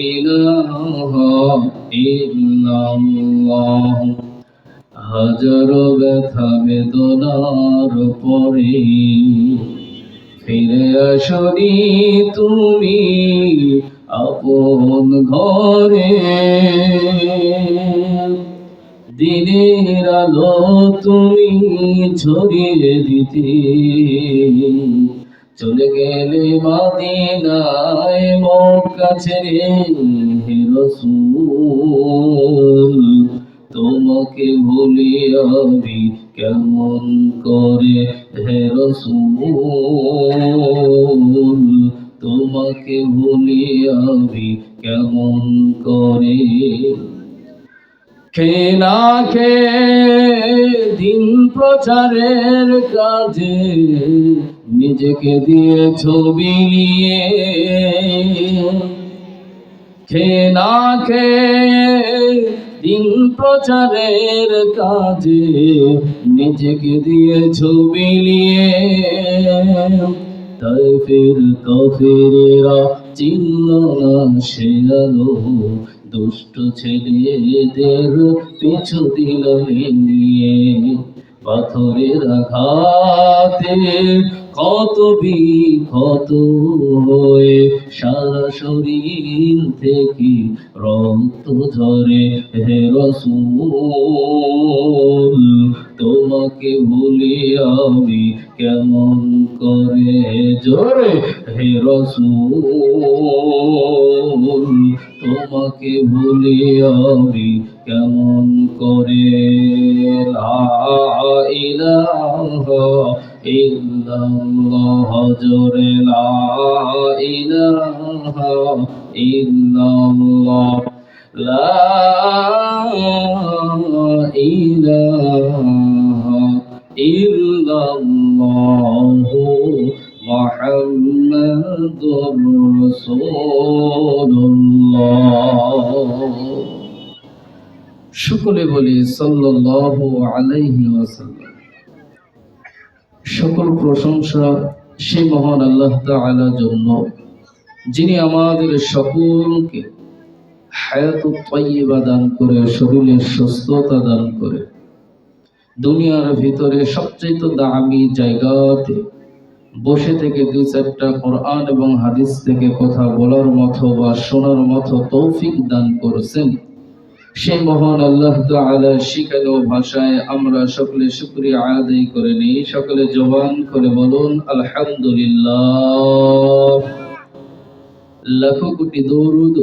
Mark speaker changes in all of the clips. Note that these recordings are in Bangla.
Speaker 1: ইলাহা ইল্লাল্লাহ। হাজারো ব্যথা বেদনার পরে ফিরে আসনি তুমি আপন ঘরে। দিনের আলো তুমি ছড়িয়ে দিতে চলে গেলে মদিনায় মক্কা ছেড়ে। হে রাসূল তোমাকে ভুলি আমি কেমন করে, হে রাসূল তোমাকে ভুলি আমি কেমন করে। খেয়ে না খেয়ে দিন প্রচারের কাজে নিজেকে দিয়ে ছবি নিয়ে। খেয়ে না খেয়ে দিন প্রচারের কাজে নিজেকে দিয়ে ছবি নিয়ে। তাইফের কাফেরেরা চিনল না সে আলো, দুষ্ট ছেলেদের পিছু দিল নিয়ে। পাথরের আঘাতে ক্ষত বিক্ষত হয়ে সারা শরীর থেকে রক্ত ঝরে। হে রাসূল তোমাকে ভুলি আমি কেমন করে, জোরে হে রাসূল তোমাকে ভুলি আমি কেমন করে। লা ইলাহা ইল্লাল্লাহ, জোরে লা ইলাহা ইল্লাল্লাহ। লা ইলাহা ইল্লাল্লাহ মুহাম্মাদুর রাসূলুল্লাহ। সকলে বলি সাল্লাল্লাহু আলাইহি ওয়াসাল্লাম। সকল প্রশংসা সেই মহান আল্লাহ তাআলার জন্য, যিনি আমাদের সকলকে হায়াতুত তাইয়্যিবা দান করে, শরীরের সুস্থতা দান করে, দুনিয়ার ভিতরে সবচেয়ে দামি জায়গাতে বসে থেকে দুই চারটা কোরআন এবং হাদিস থেকে কথা বলার মতো বা শোনার মতো তৌফিক দান করেছেন। সেই মহান আল্লাহ তাআলা শিখানো ভাষায় আমরা সকলে শুকরিয়া আদায় করে নিই। সকলে জবান করে বলুন আলহামদুলিল্লাহ। লাখো কোটি দরুদ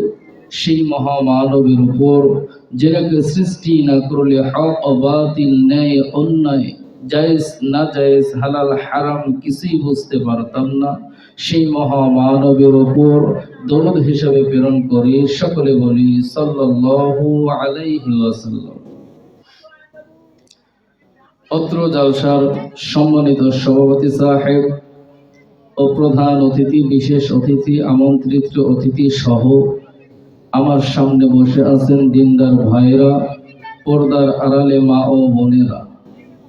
Speaker 1: সেই মহামানবের উপর, যাকে সৃষ্টি না করলে হক ও বাতিল, ন্যায় অন্যায়, জায়েজ না জায়েজ, হালাল হারাম কিছুই বুঝতে পারতাম না। সেই মহামানবের উপর দরুদ হিসাবে প্রেরণ করি। সকলে বলি সাল্লাল্লাহু আলাইহি ওয়াসাল্লাম। অত্র জালসার সম্মানিত সভাপতি সাহেব ও প্রধান অতিথি, বিশেষ অতিথি, আমন্ত্রিত অতিথি সহ আমার সামনে বসে আছেন দিনদার ভাইরা, পর্দার আড়ালে মা ও বোনেরা,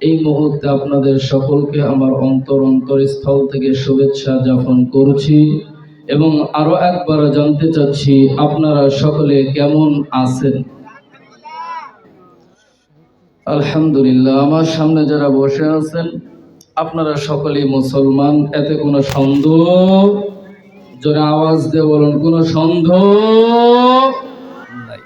Speaker 1: এই মুহূর্তে আপনাদের সকলকে আমার অন্তরস্থল থেকে শুভেচ্ছা জ্ঞাপন করছি এবং আরো একবার জানতে চাচ্ছি আপনারা সকলে কেমন আছেন। আলহামদুলিল্লাহ। আমার সামনে যারা বসে আছেন আপনারা সকলেই মুসলমান, এতে কোনো সন্দেহ, জোরে আওয়াজ দিয়ে বলুন, কোনো সন্দেহ নাই।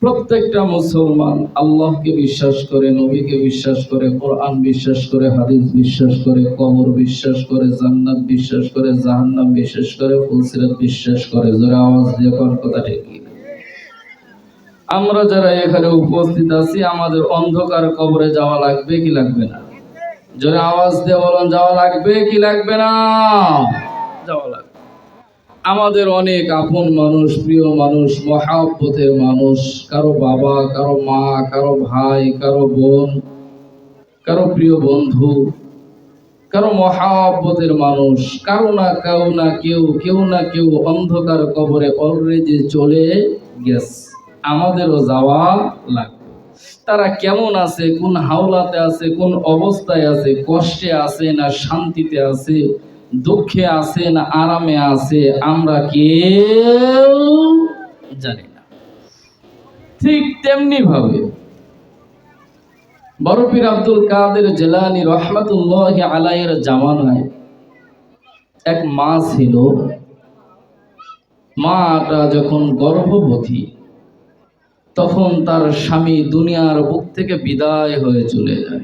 Speaker 1: প্রত্যেকটা মুসলমান আল্লাহকে বিশ্বাস করে, নবীকে বিশ্বাস করে, কোরআন বিশ্বাস করে, হাদিস বিশ্বাস করে, কবর বিশ্বাস করে, জান্নাত বিশ্বাস করে, জাহান্নাম বিশ্বাস করে, ফুলসিরাত বিশ্বাস করে। জোরে আওয়াজ দিয়ে কোন কথা ঠিক। আমরা যারা এখানে উপস্থিত আছি আমাদের অন্ধকার কবরে যাওয়া লাগবে কি লাগবে না? জোরে আওয়াজ দিয়ে বলুন, যাওয়া লাগবে কি লাগবে না? যাওয়া লাগবে। আমাদের অনেক আপন মানুষ, প্রিয় মানুষ, মহাব্বতের মানুষ, কারো বাবা, কারো মা, কারো ভাই, কারো বোন, কারো প্রিয় বন্ধু, কারো মহাব্বতের মানুষ, কারো না কেউ না কেউ অন্ধকার কবরে অলরেডি চলে গেছে। আমাদেরও যাওয়া লাগবে। তারা কেমন আছে, কোন হাওলাতে আছে, কোন অবস্থায় আছে, কষ্টে আছে না শান্তিতে আছে, দুঃখে আছে না আরামে আছে আমরা কেউ জানি না। ঠিক তেমনি ভাবে বড় পীর আব্দুল কাদের জিলানী রাহমাতুল্লাহি আলাইহির জামানায় এক মা ছিল। মাটা যখন গর্ভবতী তখন তার স্বামী দুনিয়ার বুক থেকে বিদায় হয়ে চলে যায়।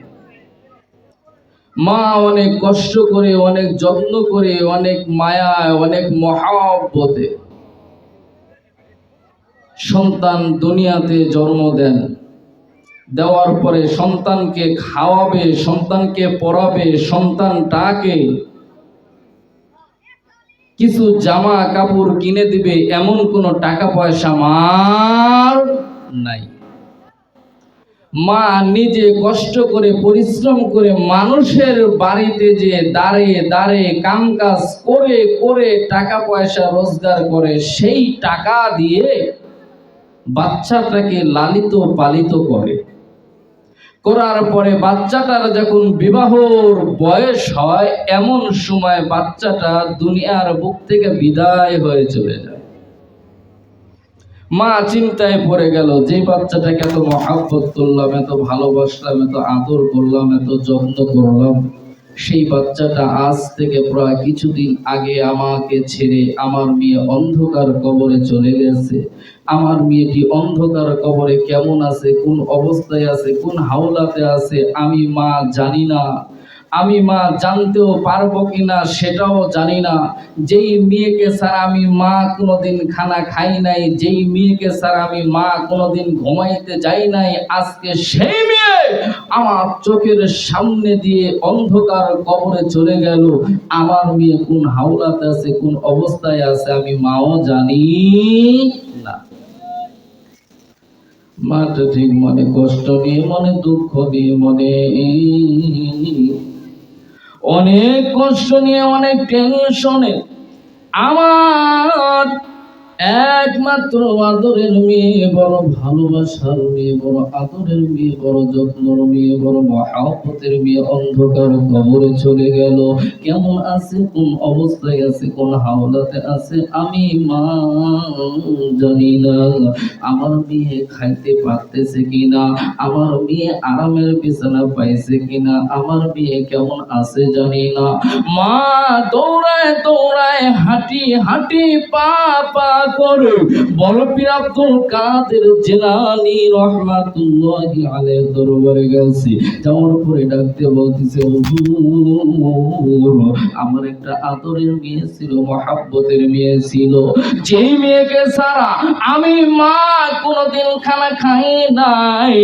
Speaker 1: মা অনেক কষ্ট করে, অনেক যত্ন করে, অনেক মায়ায়, অনেক মহব্বতে সন্তান দুনিয়াতে জন্ম দেন। দেওয়ার পরে সন্তানকে খাওয়াবে, সন্তানকে পড়াবে, সন্তানটাকে কিছু জামা কাপড় কিনে দিবে এমন কোনো টাকা পয়সা মার নাই। মা নিজে কষ্ট করে পরিশ্রম করে মানুষের বাড়িতে যে দাঁড়িয়ে দাঁড়িয়ে কাম কাজ করে করে টাকা পয়সা রোজগার করে, সেই টাকা দিয়ে বাচ্চাটাকে লালিত পালিত করে। করার পরে বাচ্চাটার যখন বিবাহর বয়স হয়, এমন সময় বাচ্চাটা দুনিয়ার বুক থেকে বিদায় হয়ে চলে যায়। মা চিন্তায় পড়ে গেল, যে বাচ্চাটাকে এত মহব্বত করলাম, এত ভালোবাসলাম, এত আদর করলাম, এত যত্ন করলাম, সেই বাচ্চাটা আজ থেকে প্রায় কিছুদিন আগে আমাকে ছেড়ে আমার মেয়ে অন্ধকার কবরে চলে গেছে। আমার মেয়েটি অন্ধকার কবরে কেমন আছে, কোন অবস্থায় আছে, কোন হাওলাতে আছে আমি মা জানি না। আমি মা জানতেও পারবো কিনা সেটাও জানি না। যেই মেয়েকে ছাড়া আমি মা কোনোদিন খানা খাই নাই, যেই মেয়েকে ছাড়া আমি মা কোনোদিন ঘুমাইতে যাই নাই, আজকে সেই মেয়ে আমার চোখের সামনে দিয়ে অন্ধকার কবরে চলে গেল। আমার মেয়ে কোন হাওলাতে আছে, কোন অবস্থায় আছে আমি মাও জানি না। মাটা ঠিক মনে কষ্ট নিয়ে, মনে দুঃখ নিয়ে, মনে অনেক কষ্ট নিয়ে, অনেক টেনশনে আমার একমাত্র আদরের মেয়ে, বড় ভালোবাসার মেয়ে, বড় আদরের মেয়ে, বড় যত্নের মেয়ে, বড় মহব্বতের মেয়ে অন্ধকার কবরে চলে গেল। কেমন আছে, কোন অবস্থায় আছে, কোন হাওলাতে আছে আমি মা জানি না। আমার মেয়ে খাইতে পারতেছে কিনা, আমার মেয়ে আরামের বিছানা পাইছে কিনা, আমার মেয়ে কেমন আছে জানি না। মা দৌড়ায় দৌড়ায় হাঁটি হাঁটি পা পা করে বড় পীর আব্দুল কাদের জিলানী রাহমাতুল্লাহি আলাইহির দরবারে গেছে। যাওয়ার পরে ডাকতে বলতেছে, হুজুর আমার একটা আদরের মেয়ে ছিল, মহব্বতের মেয়ে ছিল, যেই মেয়েকে ছাড়া আমি মা কোনোদিন খানা খাই নাই,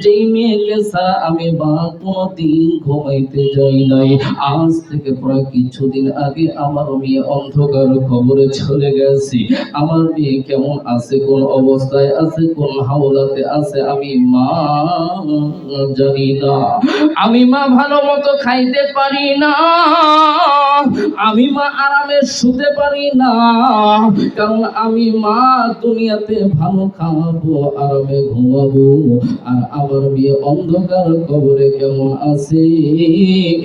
Speaker 1: যেই মেয়েকে ছাড়া আমি মা কোনোদিন ঘুমাইতে যাই নাই। আজ থেকে প্রায় কিছুদিন আগে আমার মেয়ে অন্ধকার কবরে চলে গেছে। আমার মেয়ে কেমন আছে, কোন অবস্থায় আছে, কোন হাওলাতে আছে আমি মা জানি না। আমি মা ভালো মতো খাইতে পারি না, আমি মা আরামে শুতে পারি না, কারণ আমি মা দুনিয়াতে ভালো খাবো, আরামে ঘুমাবো, আর আমার মেয়ে অন্ধকার কবরে কেমন আছে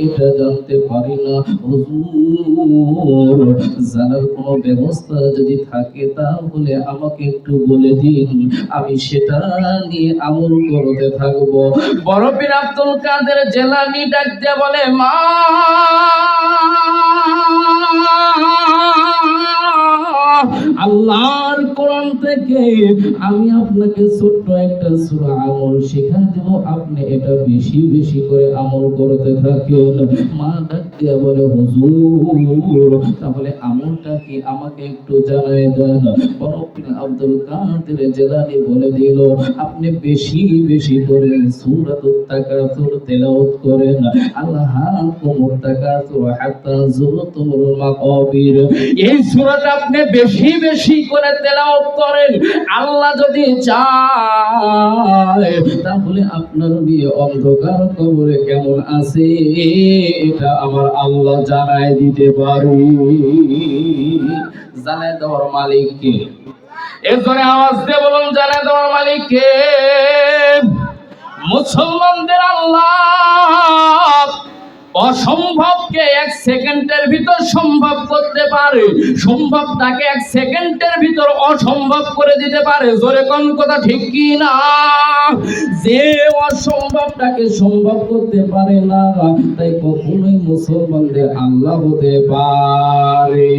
Speaker 1: এটা জানতে পারি না। হুজুর জানার কোনো ব্যবস্থা যদি থাকে তাহলে আমাকে একটু বলে দিন, আমি সেটা নিয়ে আমল করতে থাকবো। বড় পীর আব্দুল কাদের জিলানী ডাক দিয়ে বলে, মা আল্লাহর কোরআন থেকে আমি আপনাকে ছোট্ট একটা সূরা আমল শেখাই দেব, আপনি এটা বেশি বেশি করে আমল করতে থাকেন। মা ডাক দিয়ে বলে, হুজুর তাহলে আমলটা কি আমাকে একটু জানাই দেন। বড় পীর আব্দুল কাদের জিলানী বলে দিল, আপনি বেশি বেশি করে সূরাতুত তাকাসুর তেলাওয়াত করেন। আল্লাহাকুমুত তাকাসুর হাত্তা যুরতুমুল মাকাবির, এই সূরাটা আপনি বেশি বেশি করে তেলাওয়াত করেন। আল্লাহ যদি চায় তাহলে আপনার বিয়ে অন্ধকার কবরে কেমন আছে এটা আমার আল্লাহ জানায় দিতে পারে। জানায় দেওয়ার মালিক কে? এরপরে আওয়াজ দিয়ে বলুন, জানায় দেওয়ার মালিক কে? মুসলমানদের আল্লাহ। অসম্ভবকে এক সেকেন্ডের ভিতর সম্ভব করতে পারে, সম্ভবটাকে এক সেকেন্ডের ভিতর অসম্ভব করে দিতে পারে। জোরে কোন কথা ঠিক কি না? যে অসম্ভবটাকে সম্ভব করতে পারে না, তাই কখনোই মুসলমানদের আল্লাহ হতে পারে।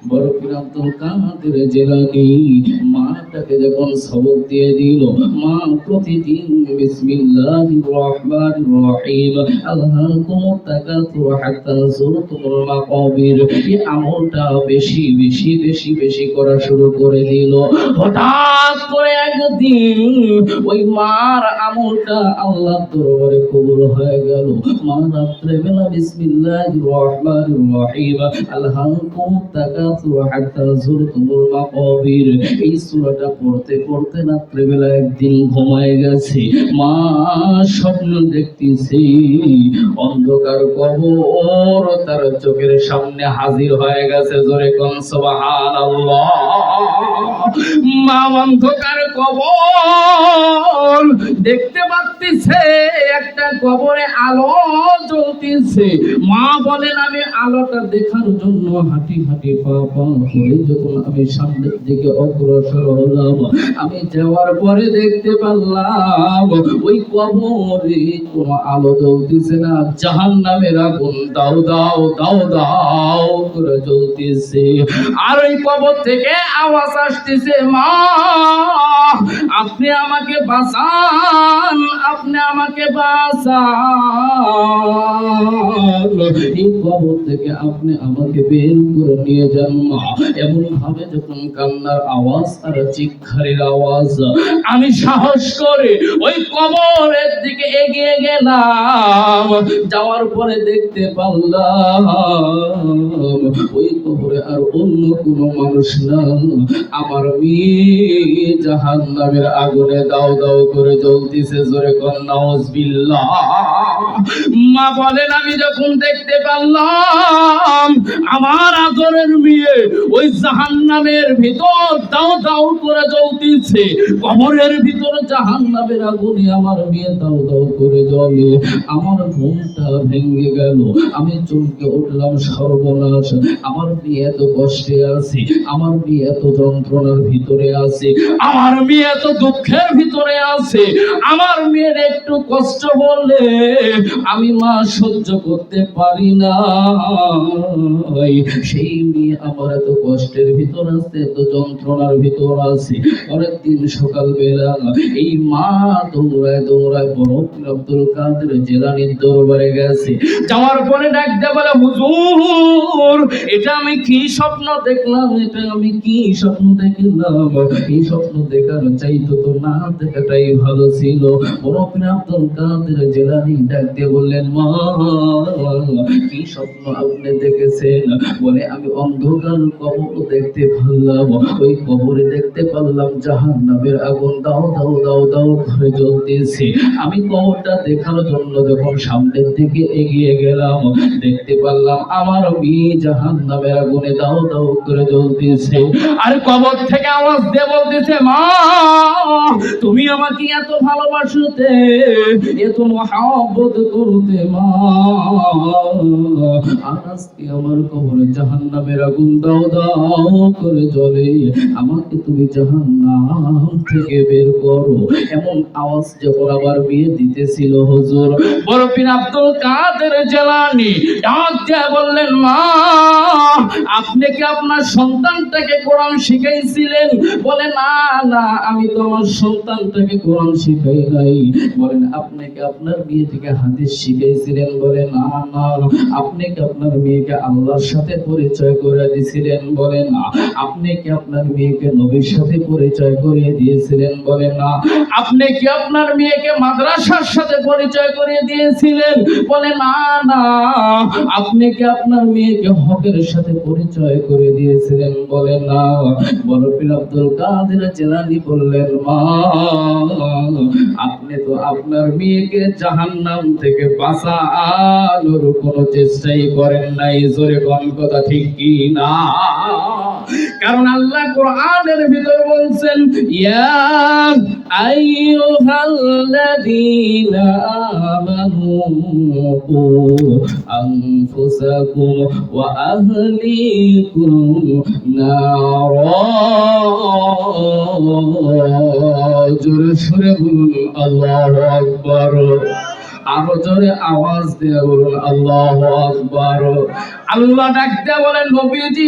Speaker 1: বড় পীর আব্দুল কাদের জিলানী মাটাকে যখন সবক দিয়ে দিল, মা প্রতিদিন বিসমিল্লাহির রহমানির রহিম আলহাকুমুত তাকাসুর হাত্তা যুরতুমুল মাকাবির এই আমলটা বেশি বেশি বেশি বেশি করা শুরু করে দিল। হঠাৎ করে একদিন ওই মার আমলটা আল্লাহর দরবারে কবুল হয়ে গেল। মা রাত্রে বেলা বিসমিল্লাহির রহমানির রহিম আলহাকুমুত তাকাসুর হাত্তা যুরতুমুল মাকাবির এই সূরাটা পড়তে পড়তে রাত্রিবেলা একদিন ঘুমায় গেছে। মা স্বপ্ন দেখতেছে অন্ধকার কবর তার চোখের সামনে হাজির হয়ে গেছে। জোরে কোন সুবহানাল্লাহ। মা অন্ধকার কবর দেখতে পাচ্ছেছে, একটা কবরে আলো জ্বলতেছে। মা বলেন আমি আলোটা দেখার জন্য হাঁটি হাঁটি পা পা করে যখন আমি সামনের দিকে অগ্রসর হলাম, আমি যাওয়ার পরে দেখতে পারলাম ওই কবরে কোনো আলো জ্বলতেছে না, জাহান্নামের আগুন দাও দাও দাও দাও করে জ্বলতেছে। আর ওই কবর থেকে আওয়াজ আসতেছে, মা আপনি আমাকে বাঁচান, আপনি আমাকে বাঁচান, এই কবর থেকে আপনি আমাকে বের করে নিয়ে যান মা। এমন ভাবে যখন কান্নার আওয়াজ আর চিৎকারের আওয়াজ, আমি সাহস করে ওই কবরের দিকে এগিয়ে গেলাম। যাওয়ার পরে দেখতে পারলাম ওই কবরে আর অন্য কোনো মানুষ না, আমার মেয়ে জাহান্নামের আগুনে দাও দাও করে জ্বলতেছে। জোরে কোন নাউজুবিল্লাহ। মা বলেন আমি যখন দেখতে পারলাম আমার আদরের মেয়ে ওই জাহান্নামের ভিতর দাও দাও করে জ্বলতেছে, কবরের ভিতর জাহান্নামের আগুনে আমার মেয়ে দাও দাও করে জ্বলে, আমার ঘুমটা ভেঙে গেল। আমি চমকে উঠলাম, সর্বনাশ, আমার মেয়ে এত কষ্টে আছে, আমার মেয়ে এত যন্ত্রণার ভিতরে আছে, আমার মেয়ে এত দুঃখের ভিতরে আছে, আমার মেয়ের একটু কষ্ট বললে আমি মা সহ্য করতে পারি না। সেই মেয়ে আমার এত কষ্টের ভিতর আছে, এত যন্ত্রণার ভিতর আছে। পরের দিন সকালবেলা এই মা দৌড়ায় দৌড়ায় বড় পীর আব্দুল কাদের জিলানীর দরবারে গেছে। যাওয়ার পরে ডাক দেয়া বলে, হুজুর এটা আমি কি স্বপ্ন দেখলাম, এটা আমি কি স্বপ্ন দেখলাম, এই স্বপ্ন দেখার চাইতো তো না দেখাটাই ভালো ছিল। বড় পীর আব্দুল কাদের জিলানী ডাক দিয়ে বললেন, মা কি স্বপ্ন আপনি দেখেছেন? বলে আমি অন্ধকার কবর দেখতে পারলাম, ওই কবরে দেখতে পারলাম জাহান্নামের আগুন দাও দাও দাও দাও করে জ্বলতেছে। আমি কবরটা দেখার জন্য যখন সামনের দিকে এগিয়ে গেলাম, দেখতে পারলাম আমার মেয়ে জাহান্নামের আগুনে দাও দাও করে জ্বলতেছে। আর কবর থেকে আওয়াজ দিয়ে বলতেছে, মা তুমি আমাকে এত ভালোবাসতে, এত মহব্বত করতে মা, আজকে আমার কবরে জাহান্নামের আগুন দাও দাও করে জ্বলে, আমাকে তুমি জাহান্নাম থেকে বের করো। এমন আওয়াজ যখন আবার বিয়ে দিতেছিল হুজুর, বড় পীর আব্দুল কাদের জিলানী ডাক দিয়ে বললেন, মা আপনি কি আপনার সন্তানটাকে কোরআন শিখাইছিলেন? বলে না না, আমি তো আমার সন্তানটাকে কোরআন শিখাই নাই। বলেন আপনি কি আপনার বিয়ে থেকে হাদিস শিখাইছিলেন? বলে না না। আপনি কি আপনার মেয়েকে আল্লাহর সাথে পরিচয় করে দিয়েছিলেন? বলে না। আপনি কি আপনার মেয়েকে নবীর সাথে পরিচয় করিয়ে দিয়েছিলেন? বলে না। আপনি কি আপনার মেয়েকে মাদ্রাসার সাথে পরিচয় করিয়ে দিয়েছিলেন? বলে না না। আপনি কি আপনার মেয়েকে হকের সাথে পরিচয় করে দিয়েছিলেন? বলে না। বড় পীর আব্দুল কাদের জিলানী বললেন, মা আপনি তো আপনার মেয়েকে জাহান্নাম থেকে বাঁচানোর কোনো চেষ্টাই করেন নাই। জোরে কোন কথা ঠিক কি না? কারণ আল্লাহ কোরআনের ভিতর বলছেন, ইয়া আইয়ুহাল্লাযীনা আমানু কু আনফুসাকুম ওয়া আহলিকুম নারা। জোরে সুরে বলুন আল্লাহু আকবার। আরো জোরে আওয়াজ দিয়ে বলুন আল্লাহু আকবার। আল্লাহ ডাক দিয়ে বলেন, নবীজি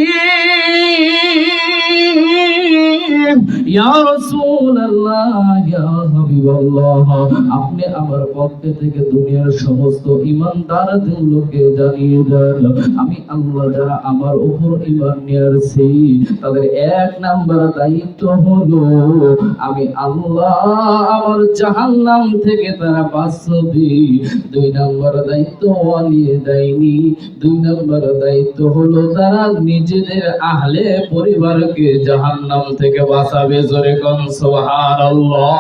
Speaker 1: ইয়া রাসূলুল্লাহ, ইয়া হাবিবাল্লাহ, আপনি আমার পক্ষ থেকে দুনিয়ার সমস্ত ঈমানদারদেরকে জানিয়ে দেন, আমি আল্লাহ যারা আমার উপর ঈমান নিয়ে আসছে তাদের এক নাম্বার দায়িত্ব হলো আমি আল্লাহ আমার জাহান্নাম থেকে তারা বাঁচাবে। দুই নাম্বার দায়িত্ব নিয়ে দেয়নি। দুই নাম্বার দায়িত্ব হলো তারা নিজেদের আহলে পরিবারকে জাহান্নাম থেকে বাঁচাবে। জোরে কোন সুবহানাল্লাহ।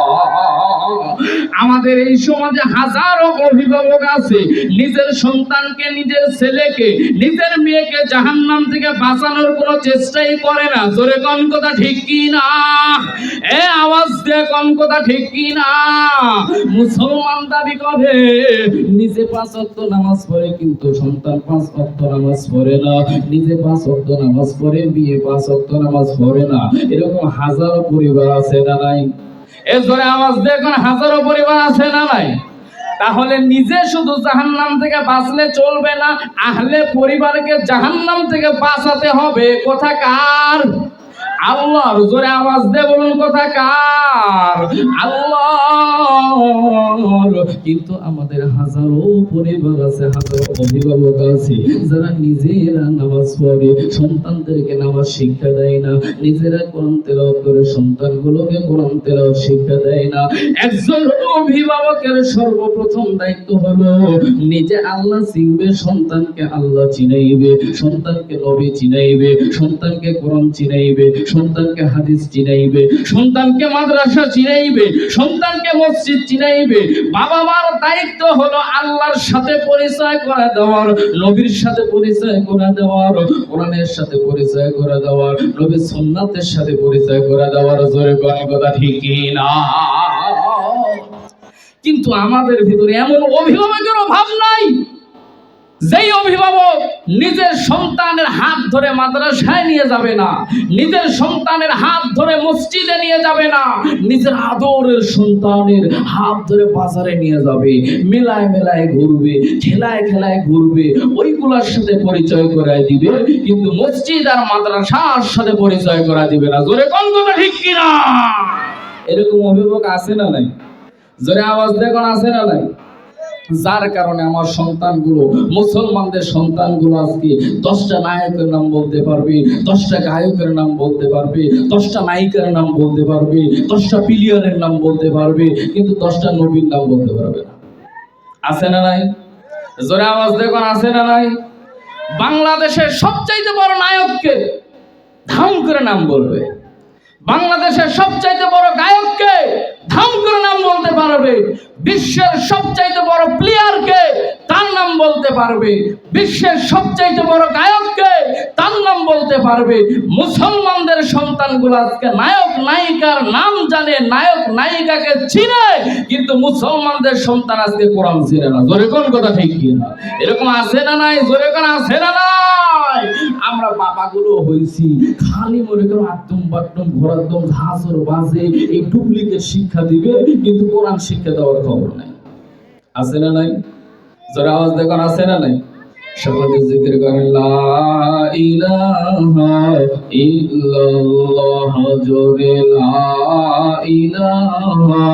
Speaker 1: আমাদের এই সমাজে হাজারো অভিভাবক আছে নিজের সন্তানকে, নিজের ছেলেকে, নিজের মেয়েকে জাহান্নাম থেকে বাঁচানোর কোনো চেষ্টাই করে না। জোরে কোন কথা ঠিক কি না? এ আওয়াজ দিয়ে কোন কথা ঠিক কি না? মুসলমান দাবি করে নিজে 5 ওয়াক্ত নামাজ পড়ে কিন্তু সন্তান 5 ওয়াক্ত নামাজ পড়ে না। নিজে 5 ওয়াক্ত নামাজ পড়ে, বিয়ে 5 ওয়াক্ত নামাজ পড়ে না। এরকম হাজারো পরিবার আছে না নাই? এর জোরে আওয়াজ দিয়ে কোন হাজারো পরিবার আছে না নাই? তাহলে নিজে শুধু জাহান্নাম থেকে বাঁচলে চলবে না, আহলে পরিবারকে জাহান্নাম থেকে বাঁচাতে হবে। কথা কার? আল্লাহর। জোরে আওয়াজ দিয়ে বলুন কথা কার? আল্লাহর। কিন্তু আমাদের হাজারো পরিবার আছে, হাজারো অভিভাবক আছে যারা নিজেরা নামাজ পড়ে সন্তানদেরকে নামাজ শিক্ষা দেয় না, নিজেরা কোরআন তেলাওয়াত করে সন্তানগুলোকে কোরআন তেলাওয়াত শিক্ষা দেয় না। একজন অভিভাবকের সর্বপ্রথম দায়িত্ব হলো নিজে আল্লাহ চিনবে, সন্তানকে আল্লাহ চিনাইবে, সন্তানকে নবী চিনাইবে, সন্তানকে কোরআন চিনাইবে, সন্তানকে হাদিস চিনাইবে, সন্তানকে মাদ্রাসা চিনাইবে, সন্তানকে মসজিদ চিনাইবে। বাবা মার দায়িত্ব হলো আল্লাহর সাথে পরিচয় করে দেওয়ার, নবীর সাথে পরিচয় করে দেওয়ার, কোরআনের সাথে পরিচয় করে দেওয়ার, নবীর সুন্নাতের সাথে পরিচয় করে দেওয়ার। জোরে কোন কথা ঠিক কি না? কিন্তু আমাদের ভিতরে এমন অভিভাবকের অভাব নাই যেই অভিভাবক নিজের সন্তানের হাত ধরে মাদ্রাসায় নিয়ে যাবে না, নিজের সন্তানের হাত ধরে মসজিদে নিয়ে যাবে না, নিজের আদরের সন্তানের হাত ধরে বাজারে নিয়ে যাবে, মেলায় মেলায় ঘুরবে, খেলায় খেলায় ঘুরবে, ওইগুলোর সাথে পরিচয় করায় দিবে, কিন্তু মসজিদ আর মাদ্রাসার সাথে পরিচয় করায় দিবে না। জোরে কোন কথা ঠিক কিনা? এরকম অভিভাবক আছে না নাই? জোরে আওয়াজ দেখুন আছে না নাই? যার কারণে আমার সন্তানগুলো, মুসলমানদের সন্তানগুলো আজকে 10টা নায়কের নাম বলতে পারবে, 10টা গায়কের নাম বলতে পারবে, 10টা নায়িকার নাম বলতে পারবে, 10টা প্লেয়ারের নাম বলতে পারবে, কিন্তু 10টা নবীর নাম বলতে পারবে না। আছে না নাই? জোরে আওয়াজ দেখুন আছে না নাই? বাংলাদেশের সবচাইতে বড় নায়ককে ধাম করে নাম বলবে, বাংলাদেশের সবচাইতে বড় গায়ককে ধাম করে নাম বলতে পারবে, বিশ্বের সবচাইতে বড় প্লেয়ারকে তার নাম বলতে পারবে, বিশ্বের সবচাইতে বড় গায়ককে তার নাম বলতে পারবে। মুসলমানদের সন্তানগুলো আজকে নায়ক নায়িকার নাম জানে, নায়ক নায়িকাকে চিনে, কিন্তু মুসলমানদের সন্তান আজকে কোরআন চিনে না। জোরে কোন কথা ঠিক কি না? এরকম আছে না নাই? জোরে কোন আছে না নাই? আমরা বাবাগুলো হইছি খালি মনে করো আটদম বাটদম ঘোরাদম ঝাঁঝর বাজে এই ডুপ্লিকেট শিক্ষা দিবে, কিন্তু কোরআন শিক্ষা দেওয়ার খবর নাই। আছে না নাই? যারা আওয়াজ দেখুন আছে না নাই? সকলে জিকির করেন লা ইলাহা ইল্লাল্লাহ। জোরে লা ইলাহা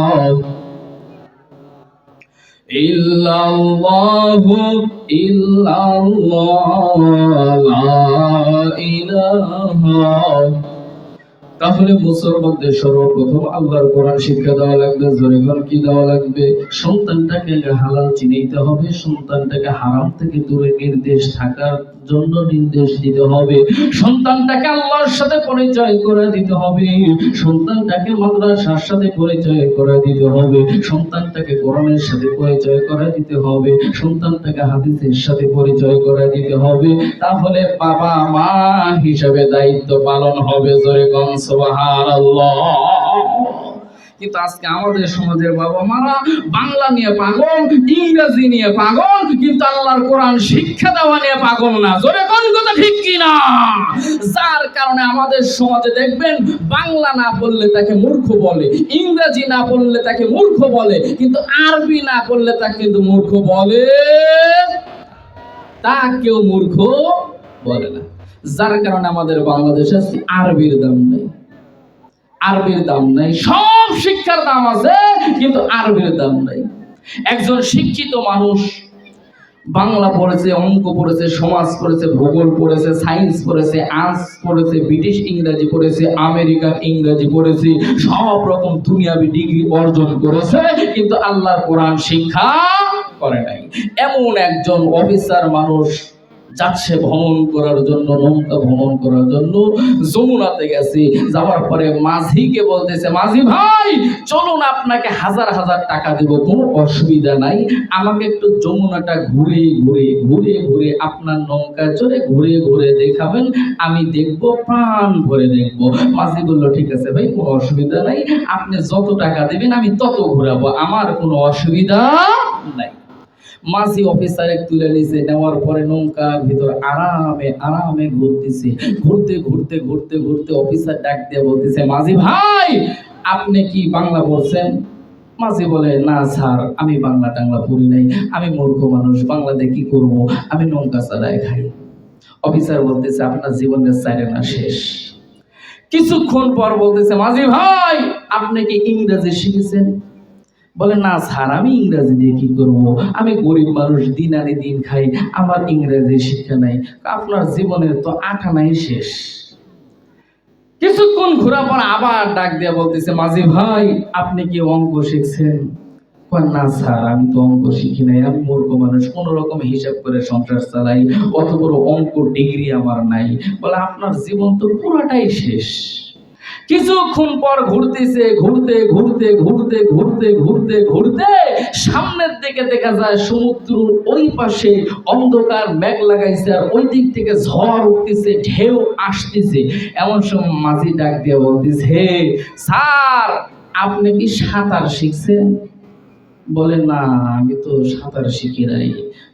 Speaker 1: ইল্লাল্লাহু ইল্লাল্লাহ লা ইলাহা। তাহলে মুসলমানদের সর্বপ্রথম আল্লাহর কোরআন শিক্ষা দেওয়া লাগবে। জোরে কোন কি দেওয়া লাগবে? সন্তানটাকে হালাল চিনাইতে হবে, সন্তানটাকে হারাম থেকে দূরে নির্দেশ থাকার জন্য নির্দেশ দিতে হবে, সন্তানটাকে আল্লাহর সাথে পরিচয় করে দিতে হবে, সন্তানটাকে মাদ্রাসার সাথে পরিচয় করে দিতে হবে, সন্তানটাকে কোরআনের সাথে পরিচয় করে দিতে হবে, সন্তানটাকে হাদিসের সাথে পরিচয় করে দিতে হবে। তাহলে বাবা মা হিসাবে দায়িত্ব পালন হবে। জোরে কোন সুবহানাল্লাহ। কিন্তু আজকে আমাদের সমাজের বাবা মারা বাংলা নিয়ে পাগল, ইংরেজি নিয়ে পাগল, কিন্তু আল্লাহর কোরআন শিক্ষা দেওয়া নিয়ে পাগল না। জোরে কোন কথা ঠিক কিনা? যার কারণে আমাদের সমাজে দেখবেন বাংলা না বললে তাকে মূর্খ বলে, ইংরেজি না বললে তাকে মূর্খ বলে, কিন্তু আরবি না বললে তাকে কিন্তু মূর্খ বলে, তা কেউ মূর্খ বলে না। যার কারণে আমাদের বাংলাদেশে আরবির দাম নেই, আরবির দাম নাই। সব শিক্ষার দাম আছে কিন্তু আরবির দাম নাই। একজন শিক্ষিত মানুষ বাংলা পড়েছে, অঙ্ক পড়েছে, সমাজ পড়েছে, ভূগোল পড়েছে, সায়েন্স পড়েছে, আর্টস পড়েছে, ব্রিটিশ ইংরেজি পড়েছে, আমেরিকান ইংরেজি পড়েছে, সব রকম দুনিয়াবি ডিগ্রি অর্জন করেছে, কিন্তু আল্লাহর কোরআন শিক্ষা করে নাই। এমন একজন অফিসার মানুষ যাচ্ছে ভ্রমণ করার জন্য, নৌকা ভ্রমণ করার জন্য যমুনাতে গেছে। যাওয়ার পরে মাঝিকে বলতেছে, মাঝি ভাই চলুন আপনাকে হাজার হাজার টাকা দেব, কোনো অসুবিধা নাই, আমাকে একটু যমুনাটা ঘুরে ঘুরে ঘুরে ঘুরে আপনার নৌকায় চড়ে ঘুরে ঘুরে দেখাবেন, আমি দেখবো, প্রাণ ভরে দেখবো। মাঝি বলল ঠিক আছে ভাই, কোনো অসুবিধা নাই, আপনি যত টাকা দেবেন আমি তত ঘুরাবো, আমার কোনো অসুবিধা নাই। মাঝি অফিসারে তুলে নিয়েছে, নেওয়ার পরে নৌকার ভিতর আরামে আরামে ঘুরতেছে। ঘুরতে ঘুরতে ঘুরতে ঘুরতে অফিসার ডাক দিয়ে বলতেছে, মাঝি ভাই আপনি কি বাংলা পড়ছেন? মাঝি বলে, না স্যার আমি বাংলা টাংলা পড়ি নাই, আমি মূর্খ মানুষ, বাংলাতে কি করব, আমি নৌকা চালায় খাই। অফিসার বলতেছে, আপনার জীবনের চাইনা শেষ। কিছুক্ষণ পর বলতেছে, মাঝি ভাই আপনি কি ইংরেজি শিখেছেন? বলে, না স্যার আমি ইংরেজি দিয়ে কি করবো, আমি গরিব মানুষ, দিন আনি দিন খাই, আমার ইংরেজি শিক্ষা নাই। আপনার জীবনের তো আঠানাই শেষ। কিছুক্ষণ ঘোরা পর আবার ডাক দিয়ে বলতেছে, মাঝি ভাই আপনি কি অঙ্ক শিখছেন? না স্যার আমি তো অঙ্ক শিখি নাই, আমি মূর্খ মানুষ, কোন রকম হিসাব করে সংসার চালাই, অত বড় অঙ্ক ডিগ্রি আমার নাই। বলে, আপনার জীবন তো পুরাটাই শেষ। কিছুক্ষণ পর ঘুরতেছে, ঘুরতে ঘুরতে ঘুরতে ঘুরতে ঘুরতে ঘুরতে সামনের দিকে দেখা যায় সমুদ্র ওই পাশে অন্ধকার মেঘ লাগাইছে, আর ওই দিক থেকে ঝড় উঠতেছে, ঢেউ আসতেছে। এমন সময় মাঝি ডাক দিয়ে বলতেছে, হে স্যার আপনি কি সাঁতার শিখছেন? বলে, না আমি তো সাঁতার শিখি নাই।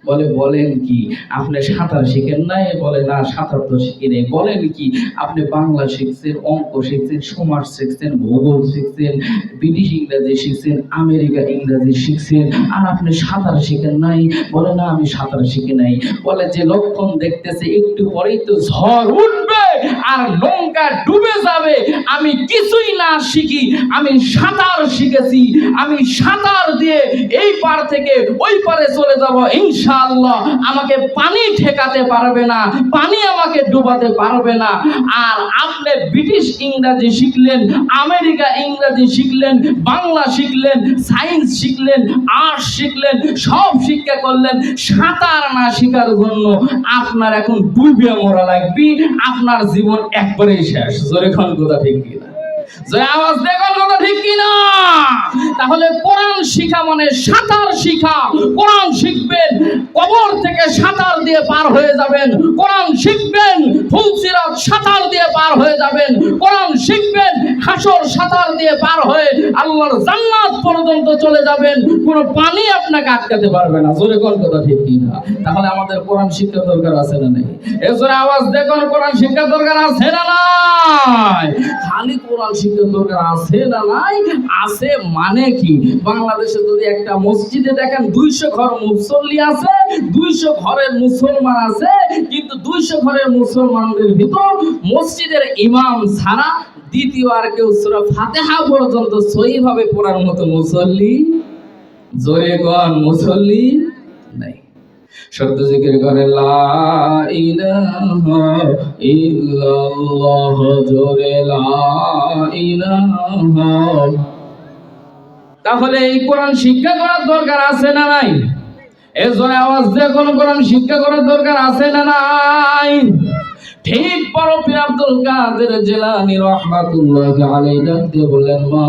Speaker 1: বলে, বলেন কি আপনি সাঁতার শিখেন নাই? বলে, না সাঁতার তো শিখি নাই। বলেন কি আপনি বাংলা শিখছেন, অঙ্ক শিখছেন, সমাজ শিখছেন, ভূগোল শিখছেন, ব্রিটিশ ইংরেজি শিখছেন, আমেরিকা ইংরেজি শিখছেন, আর আপনি সাঁতার শিখেন নাই? বলে, না আমি সাঁতার শিখি নাই। বলে, যে লক্ষণ দেখতেছে একটু পরেই তো ঝড় উঠবে আর নৌকা ডুবে যাবে, আমি কিছুই না শিখি, আমি সাঁতার শিখেছি, আমি সাঁতার দিয়ে এই পার থেকে ওই পারে চলে যাব ইনশাআল্লাহ, আমাকে পানি ঠেকাতে পারবে না, পানি আমাকে ডুবাতে পারবে না। আর আপনি ব্রিটিশ ইংরেজি শিখলেন, আমেরিকা ইংরেজি শিখলেন, বাংলা শিখলেন, সায়েন্স শিখলেন, আর্টস শিখলেন, সব শিক্ষা করলেন, সাঁতার না শেখার জন্য আপনার এখন ডুবে মরা লাগবে, আপনার জীবন একবারেই শেষ। জোরে খান কথা ঠিক কিনা? যে আওয়াজ দেখুন কথা ঠিক কিনা? তাহলে কোরআন শিখা মানে সাঁতার শিখা। কোরআন শিখবেন, কবর থেকে সাঁতার দিয়ে পার হয়ে যাবেন। কোরআন শিখবেন, ফুলসিরাত সাঁতার দিয়ে পার হয়ে যাবেন। কোরআন শিখবেন, হাসর সাঁতার দিয়ে পার হয়ে আল্লাহর জান্নাত পর্যন্ত চলে যাবেন, কোনো পানি আপনাকে আটকাতে পারবে না। জোরে কোন কথা ঠিক কিনা? তাহলে আমাদের কোরআন শিক্ষা দরকার আছে না নাই? এজন্য আওয়াজ দেখুন, কোরআন শিক্ষা দরকার আছে না নাই? খালি কোরআন শিক্ষা দরকার আছে না নাই? আছে মানে কি? বাংলাদেশে যদি একটা মসজিদে দেখেন 200 ঘর মুসল্লি আছে, 200 ঘরের মুসলমান আছে, কিন্তু 200 ঘরের মুসলমানদের ভিতর মসজিদের ইমাম ছাড়া দ্বিতীয় আর কেউ সূরা ফাতিহা পর্যন্ত সহিভাবে পড়ার মতো মুসল্লি, জোরে কোন মুসল্লি নাই। শব্দ জিকির করে লা ইলাহা ইল্লাল্লাহ, জোরে লা ইলাহা। তাহলে এই কোরআন শিক্ষা করার দরকার আছে না নাই? এর জন্য আওয়াজ দিয়ে কোন কোরআন শিক্ষা করার দরকার আছে না নাই? ঠিক বড় পীর আব্দুল কাদের জিলানী রাহমাতুল্লাহি আলাইহি ডাক দিয়ে বললেন, মা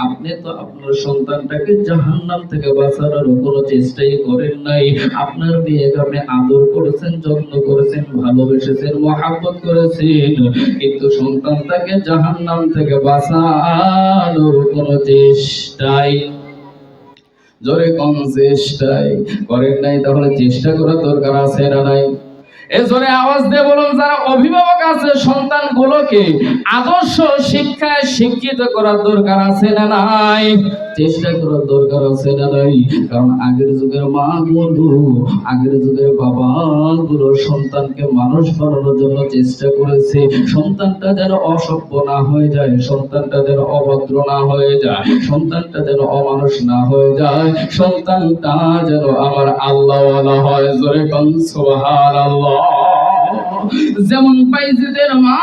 Speaker 1: আপনি তো আপনার সন্তানটাকে জাহান্নাম থেকে বাঁচানোর কোনো চেষ্টাই করেন নাই। আপনার মেয়েকে আপনি আদর করেছেন, যত্ন করেছেন, ভালোবেসেছেন, মহব্বত করেছেন, কিন্তু সন্তানটাকে জাহান্নাম থেকে বাঁচানোর কোনো চেষ্টাই, জোরে কোন চেষ্টাই করেন নাই। তাহলে চেষ্টা করার দরকার আছে না নাই? এজন্য আওয়াজ দিয়ে বলুন, যারা অভিভাবক আছে সন্তানগুলোকে আদর্শ শিক্ষায় শিক্ষিত করার দরকার আছে না নাই? চেষ্টা করার দরকার আছে না নাই? কারণ আগের যুগের মা গুলো, আগের যুগের বাবা গুলো সন্তানকে মানুষ বানানোর জন্য চেষ্টা করেছে। সন্তানটা যেন অসভ্য না হয়ে যায়, সন্তানটা যেন অভদ্র না হয়ে যায়, সন্তানটা যেন অমানুষ না হয়ে যায়, সন্তানটা যেন আমার আল্লাহওয়ালা হয়। জোরে কোন সুবহানাল্লাহ। যেমন বাইজিদের মা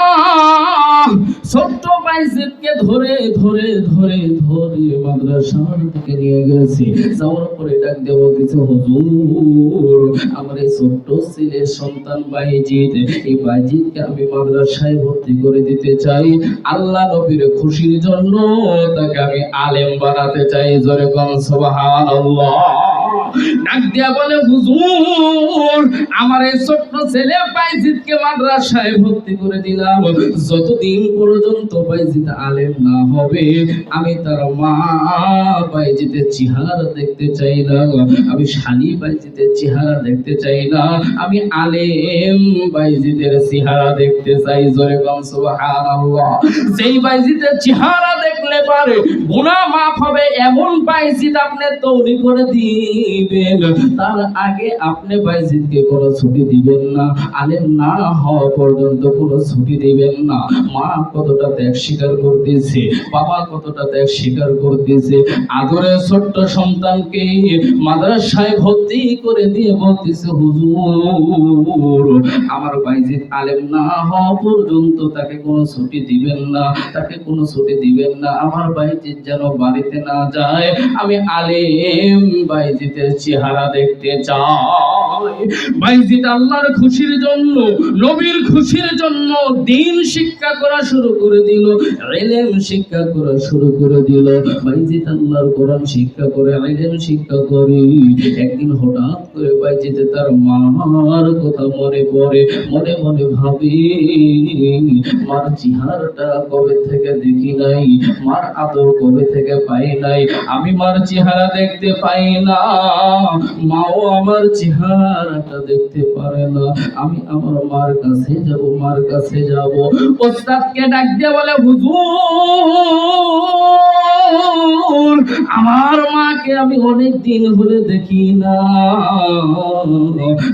Speaker 1: ছোট্ট বাইজিদকে ধরে ধরে ধরে ধরে মাদ্রাসার দিকে নিয়ে গেছে। যাওয়ার পরে ডাক দিয়ে বলতেছে, হুজুর আমার এই ছোট্ট ছেলের সন্তান বাইজিদ, এই বাইজিদকে আমি মাদ্রাসায় ভর্তি করে দিতে চাই। আল্লাহ নবীর খুশির জন্য তাকে আমি আলেম বানাতে চাই। জোরে কোন সুবহানাল্লাহ। ডাক দিয়া বলে, হুজুর আমার এই ছোট্ট ছেলে বাইজিদকে মাদ্রাসায় ভর্তি করে দিলাম, যতদিন পর্যন্ত বাইজিদ আলেম না হবে আমি তার মা বাইজিদের চেহারা দেখতে চাই না, আমি শালি বাইজিদের চেহারা দেখতে চাই না, আমি আলেম বাইজিদের চেহারা দেখতে চাই। জোরে কোন সুবহানাল্লাহ। যেই বাইজিদের চেহারা দেখলে পারে গুনাহ মাফ হবে এমন বাইজিদ আপনি তৈরি করে দিবেন। তার আগে আপনি বাইজিদকে কোনো ছুটি দিবেন না, আলেম না হওয়া পর্যন্ত কোনো ছুটি দিবেন না। মা কতটা ত্যাগ স্বীকার করতেছে, বাবা কতটা ত্যাগ স্বীকার করতেছে, আদরের ছোট্ট সন্তানকে মাদ্রাসায় ভর্তি করে দিয়ে বলতেছে, হুজুর আমার বাইজিদ আলেম না হওয়া পর্যন্ত তাকে কোনো ছুটি দিবেন না, তাকে কোনো ছুটি দিবেন না। আমার বাইজিদ যেন বাড়িতে না যায়, আমি আলেম বাইজিদের চেহারা দেখতে চাই। বাইজিদ আল্লাহর খুশির জন্য, নবীর খুশির জন্য দ্বীন শিক্ষা করা শুরু করে দিল, ইলম শিক্ষা করা শুরু করে দিল। বাইজিদ আল্লাহর কোরআন শিক্ষা করে, ইলম শিক্ষা করে। একদিন হঠাৎ করে বাইজিদ তার মার কথা মনে পড়ে, মনে মনে ভাবে মার চেহারাটা কবে থেকে দেখি নাই, মার আদর কবে থেকে পাই নাই, আমি মার চেহারা দেখতে পাই না, মাও আমার চেহারাটা দেখতে পারে না, আমি আমার মার কাছে যাব, মার কাছে যাব। ওস্তাদকে ডাক দিয়ে বলে, হুজুর আমার মাকে আমি অনেক দিন হলে দেখি না,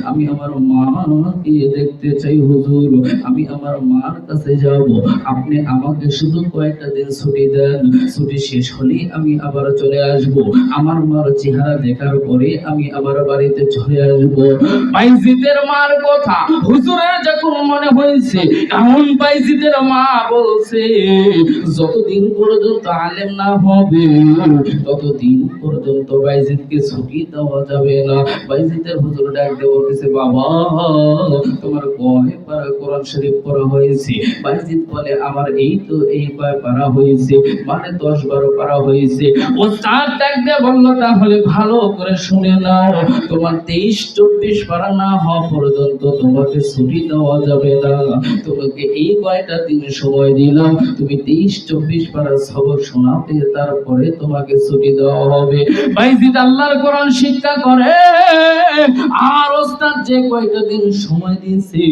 Speaker 1: আমি আমার মাকে দেখতে চাই হুজুর, আমি আমার মার কাছে যাব, আপনি আমাকে শুধু কয়েকটা দিন ছুটি দেন, ছুটি শেষ হলেই আমি আবার চলে আসব, আমার মার চেহারা দেখার পরে আমি আবার বাড়িতে চলে আসব। বাইজিদের মার কথা হুজুরের যখন মনে হয়েছে, এমন বাইজিদের মা বলছে, যতদিন পর্যন্ত আলেম না হবে ততদিন পর্যন্ত বাইজিদকে ছুটি দেওয়া যাবে না। বাইজিদের হুজুর ডাক দিয়ে বলতেছে, বাবা তোমার কয় পারা কোরআন শরীফ পড়া হয়েছে? বাইজিদ বলে, আমার এই তো এই কয় পারা হয়েছে, মানে 10-12 পারা হয়েছে। ওস্তাদ ডাক দিয়ে বলল, তাহলে ভালো করে শুনে নাও, তোমার 23-24 পারা না হওয়া পর্যন্ত তোমাকে ছুটি দেওয়া যাবে না। তোমাকে এই কয়টা দিন সময় দিলাম, তুমি 23-24 পারা সবক শোনাতে, তারপরে তোমাকে ছুটি দেওয়া হবে। বাইজিদ আল্লাহর কোরআন শিক্ষা করে, আর ওস্তাদ যে কয়টা দিন সময় দিয়েছে,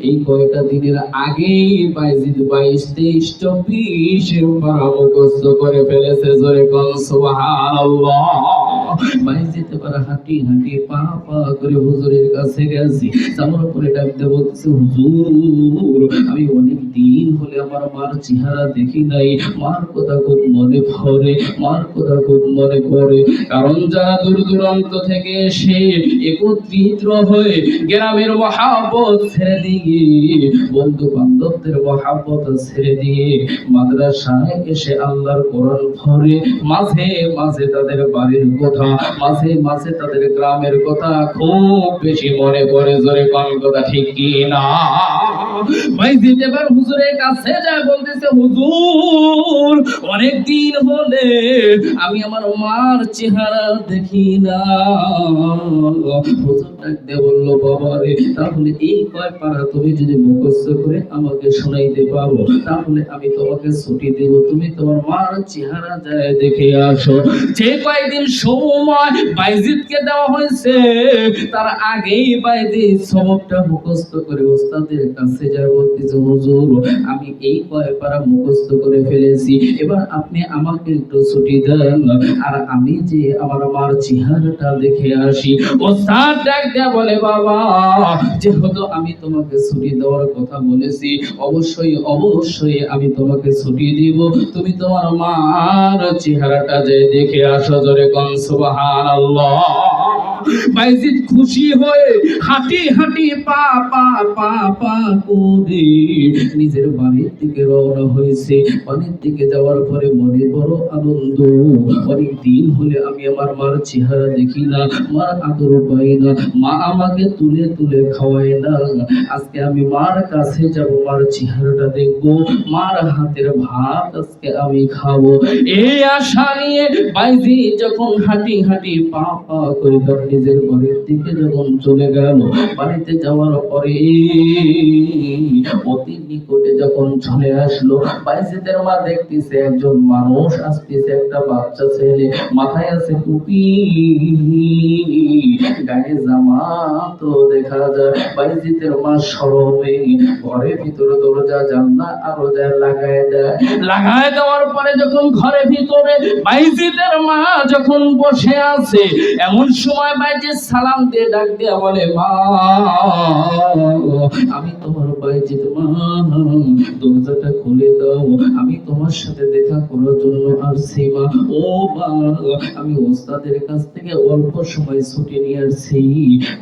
Speaker 1: এই কয়টা দিনের আগেই বাইজিদ 22-23-24 পারা মুখস্থ করে ফেলেছে। জোরে কোন সুবহানাল্লাহ। বাইজিদ এবার হাঁটি হাঁটি পা পা করে হুজুরের কাছে গেছে, আমার উপরে ডাক দিয়ে বলতেছে, হুজুর আমি অনেক দিন হলে আমার মার চেহারা দেখি নাই, মার কথা খুব মনে পড়ে, মার কথা খুব মনে পড়ে। কারণ যারা দূর দূরান্ত থেকে এসে একত্রিত হয়ে গ্রামের মহাব্বত ছেড়ে দিয়ে, বন্ধু বান্ধবদের মহাব্বত ছেড়ে দিয়ে মাদ্রাসায় এসে আল্লাহর কোরআন পড়ে, মাঝে মাঝে তাদের বাড়ির কথা কথা, মাঝে মাঝে তাদের গ্রামের কথা খুব বেশি মনে পড়ে। জোরে কোন কথা ঠিক কি না? বাইজিদ এবার হুজুরের কাছে যায়, বলতেছে হুজুর অনেক দিন হলে আমি আমার মার চেহারা দেখি না। হুজুর ডাকতে বললো, বাবা রে, তাহলে এই কয় পারা তুমি যদি মুখস্থ করে আমাকে শোনাইতে পারো তাহলে আমি তোমাকে ছুটি দেব, তুমি তোমার মার চেহারা যায় দেখে আসো। যে কয়েকদিন সময় বাইজিদকে দেওয়া হয়েছে তার আগেই বাইজিদ সবকটা মুখস্থ করে ওস্তাদের কাছে যায়, বলতেছে হুজুর আমি এই কয় পারা মুখস্থ করে ফেলেছি, এবার আপনি আমাকে একটু ছুটি দেন আর আমি যে আমার মার চেহারাটা দেখে আসি। ওস্তাদ ডাক দেয়া বলে, বাবা যেহেতু আমি তোমাকে ছুটি দেওয়ার কথা বলেছি অবশ্যই অবশ্যই আমি তোমাকে ছুটি দিব, তুমি তোমার মার চেহারাটা যে দেখে আসো। জোরে কোন সুবহানাল্লাহ। বাইজিদ খুশি হয়ে হাঁটি হাঁটি পা পা পা পা করে নিজের বাড়ির দিকে রওনা হয়েছে। বাড়ির দিকে যাওয়ার পরে মনে বড় আনন্দ, অনেক দিন হলে আমি আমার মার চেহারা দেখি না, মার আদর পাই না, মা আমাকে তুলে তুলে খাওয়ায় না, আজকে আমি মার কাছে যাব, মার চেহারাটা দেখবো, মার হাতের ভাত আজকে আমি খাবো। এই আশা নিয়ে বাইজিদ যখন হাঁটি হাঁটি পা পা করে তার নিজের বাড়ির দিকে যখন চলে গেল, বাড়িতে যাওয়ার পরে অতি নিকটে যখন চলে আসলো, বাইজিদের মা দেখতেছে একজন মানুষ আসতেছে, একটা বাচ্চা ছেলে, মাথায় আছে টুপি, গায়ে জামা তো দেখা যায়। বাইজিদের মা শরমে ঘরের ভিতরে দরজা জানলা আরো যায় লাগায় দেয়। লাগায় দেওয়ার পরে যখন ঘরের ভিতরে বাইজিদের মা যখন বসে আছে, এমন সময় বাইজিদ সালাম দিয়ে ডাক দিয়া বলে, মা আমি তোমার বাইজিদ মা, দরজাটা খুলে দাও, আমি তোমার সাথে দেখা করার জন্য আসছি মা। ও মা, আমি ওস্তাদের কাছ থেকে অল্প সময় ছুটি নিয়ে আসছি,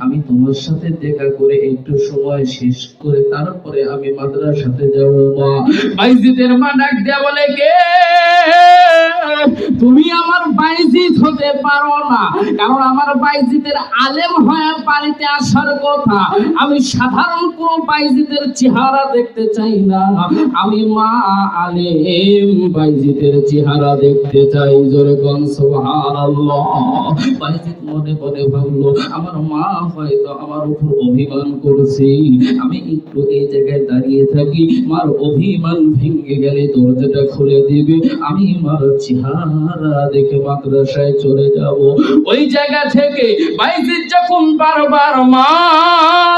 Speaker 1: আমি তোমার সাথে দেখা করে একটু সময় শেষ করে তারপরে আমি মাদ্রাসাতে যাব মা। বাইজিদের মা ডাক দেয়া বলে, কে তুমি আমার বাইজিদ হতে পারো না, কারণ আমার বাইজিদের আলেম হয়ে বাড়িতে আসার কথা, আমি সাধারণ কোন বাইজিদের চেহারা দেখতে চাই না, আমি মা আলেম বাইজিদের চেহারা দেখতে চাই। জোরে কোন সুবহানাল্লাহ। বাইজিদ মনে মনে ভাবলো, আমার মা হয়তো আমার উপর অভিমান করছে, আমি একটু এই জায়গায় দাঁড়িয়ে থাকি, মার অভিমান ভেঙে গেলে দরজাটা খুলে দিবে, আমি মার চেহারা দেখে মাদ্রাসায় চলে যাব। ওই জায়গা থেকে বাইজিদ যখন বারবার মা